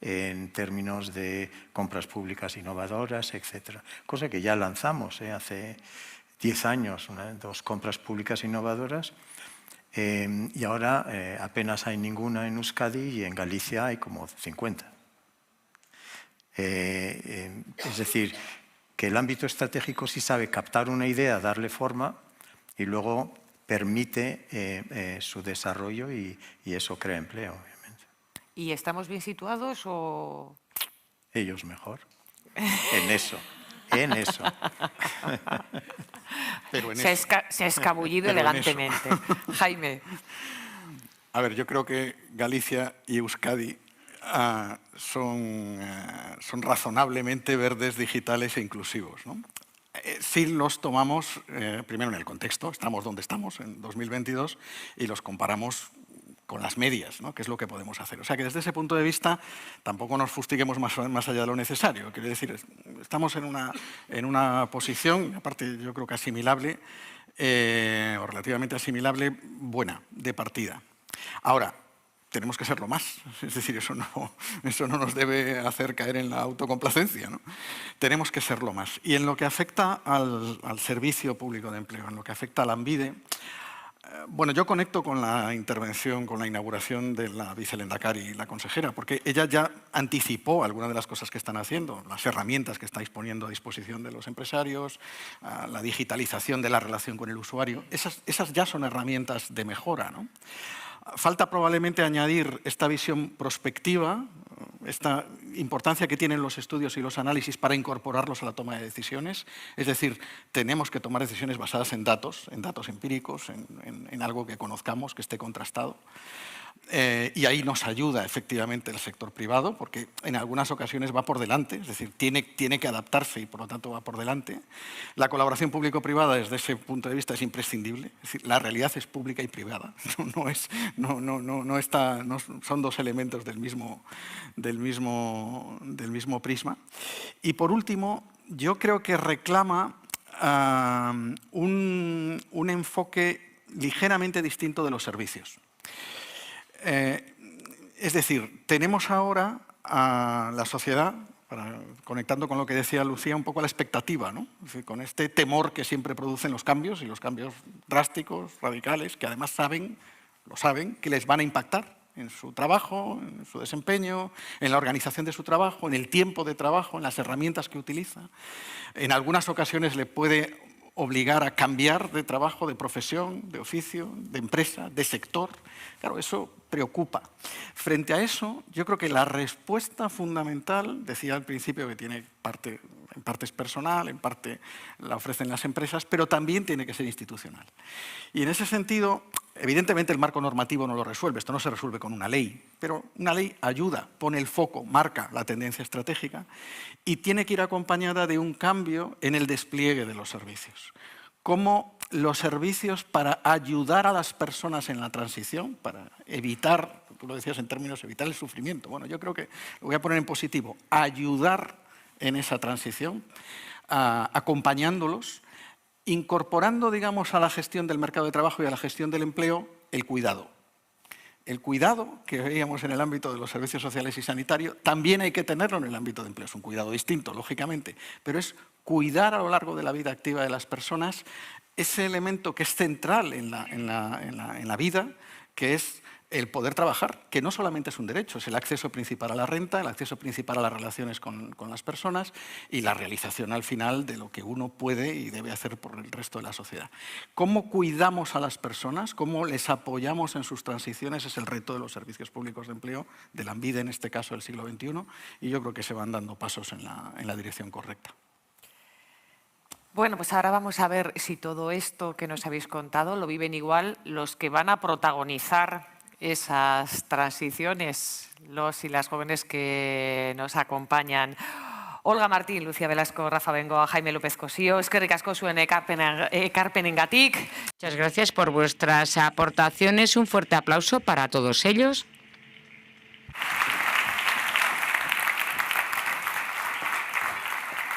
en términos de compras públicas innovadoras, etc. Cosa que ya lanzamos hace 10 años, 2 compras públicas innovadoras, y ahora apenas hay ninguna en Euskadi y en Galicia hay como 50. Es decir, que el ámbito estratégico sí sabe captar una idea, darle forma y luego permite su desarrollo y eso crea empleo, obviamente. ¿Y estamos bien situados o...? Ellos mejor. En eso. En eso. Pero en Se eso. ha escabullido Pero en elegantemente. Jaime. A ver, yo creo que Galicia y Euskadi son razonablemente verdes, digitales e inclusivos, ¿no? Si los tomamos, primero en el contexto, estamos donde estamos, en 2022, y los comparamos con las medias, ¿no? Que es lo que podemos hacer. O sea que desde ese punto de vista tampoco nos fustiguemos más allá de lo necesario. Quiero decir, estamos en una posición, aparte yo creo que asimilable, o relativamente asimilable, buena, de partida. Ahora, tenemos que serlo más. Es decir, eso no nos debe hacer caer en la autocomplacencia, ¿no? Tenemos que serlo más. Y en lo que afecta al servicio público de empleo, en lo que afecta a Lanbide, bueno, yo conecto con la intervención, con la inauguración de la vicelehendakari y la consejera, porque ella ya anticipó algunas de las cosas que están haciendo, las herramientas que estáis poniendo a disposición de los empresarios, la digitalización de la relación con el usuario. Esas ya son herramientas de mejora, ¿no? Falta probablemente añadir esta visión prospectiva, esta importancia que tienen los estudios y los análisis para incorporarlos a la toma de decisiones. Es decir, tenemos que tomar decisiones basadas en datos empíricos, en algo que conozcamos, que esté contrastado. Y ahí nos ayuda efectivamente el sector privado, porque en algunas ocasiones va por delante, es decir, tiene que adaptarse y por lo tanto va por delante. La colaboración público-privada desde ese punto de vista es imprescindible, es decir, la realidad es pública y privada, son dos elementos del mismo prisma. Y por último, yo creo que reclama un enfoque ligeramente distinto de los servicios. Es decir, tenemos ahora a la sociedad, conectando con lo que decía Lucía, un poco a la expectativa, ¿no? Es decir, con este temor que siempre producen los cambios, y los cambios drásticos, radicales, que además lo saben, que les van a impactar en su trabajo, en su desempeño, en la organización de su trabajo, en el tiempo de trabajo, en las herramientas que utiliza. En algunas ocasiones le puede obligar a cambiar de trabajo, de profesión, de oficio, de empresa, de sector. Claro, eso preocupa. Frente a eso, yo creo que la respuesta fundamental, decía al principio que tiene en parte es personal, en parte la ofrecen las empresas, pero también tiene que ser institucional. Y en ese sentido, evidentemente el marco normativo no lo resuelve, esto no se resuelve con una ley, pero una ley ayuda, pone el foco, marca la tendencia estratégica y tiene que ir acompañada de un cambio en el despliegue de los servicios. Cómo los servicios para ayudar a las personas en la transición, para evitar, tú lo decías en términos, evitar el sufrimiento. Bueno, yo creo que lo voy a poner en positivo, ayudar en esa transición, acompañándolos, incorporando, digamos, a la gestión del mercado de trabajo y a la gestión del empleo, el cuidado. El cuidado que veíamos en el ámbito de los servicios sociales y sanitarios también hay que tenerlo en el ámbito de empleo. Es un cuidado distinto, lógicamente, pero es cuidar a lo largo de la vida activa de las personas ese elemento que es central en la vida, que es el poder trabajar, que no solamente es un derecho, es el acceso principal a la renta, el acceso principal a las relaciones con las personas y la realización al final de lo que uno puede y debe hacer por el resto de la sociedad. ¿Cómo cuidamos a las personas? ¿Cómo les apoyamos en sus transiciones? Es el reto de los servicios públicos de empleo, de Lanbide en este caso del siglo XXI, y yo creo que se van dando pasos en la dirección correcta. Bueno, pues ahora vamos a ver si todo esto que nos habéis contado lo viven igual los que van a protagonizar esas transiciones, los y las jóvenes que nos acompañan. Olga Martín, Lucía Velasco, Rafa Bengoa, Jaime López Cosío, eskerrik asko zuen ekarpenengatik. Muchas gracias por vuestras aportaciones. Un fuerte aplauso para todos ellos.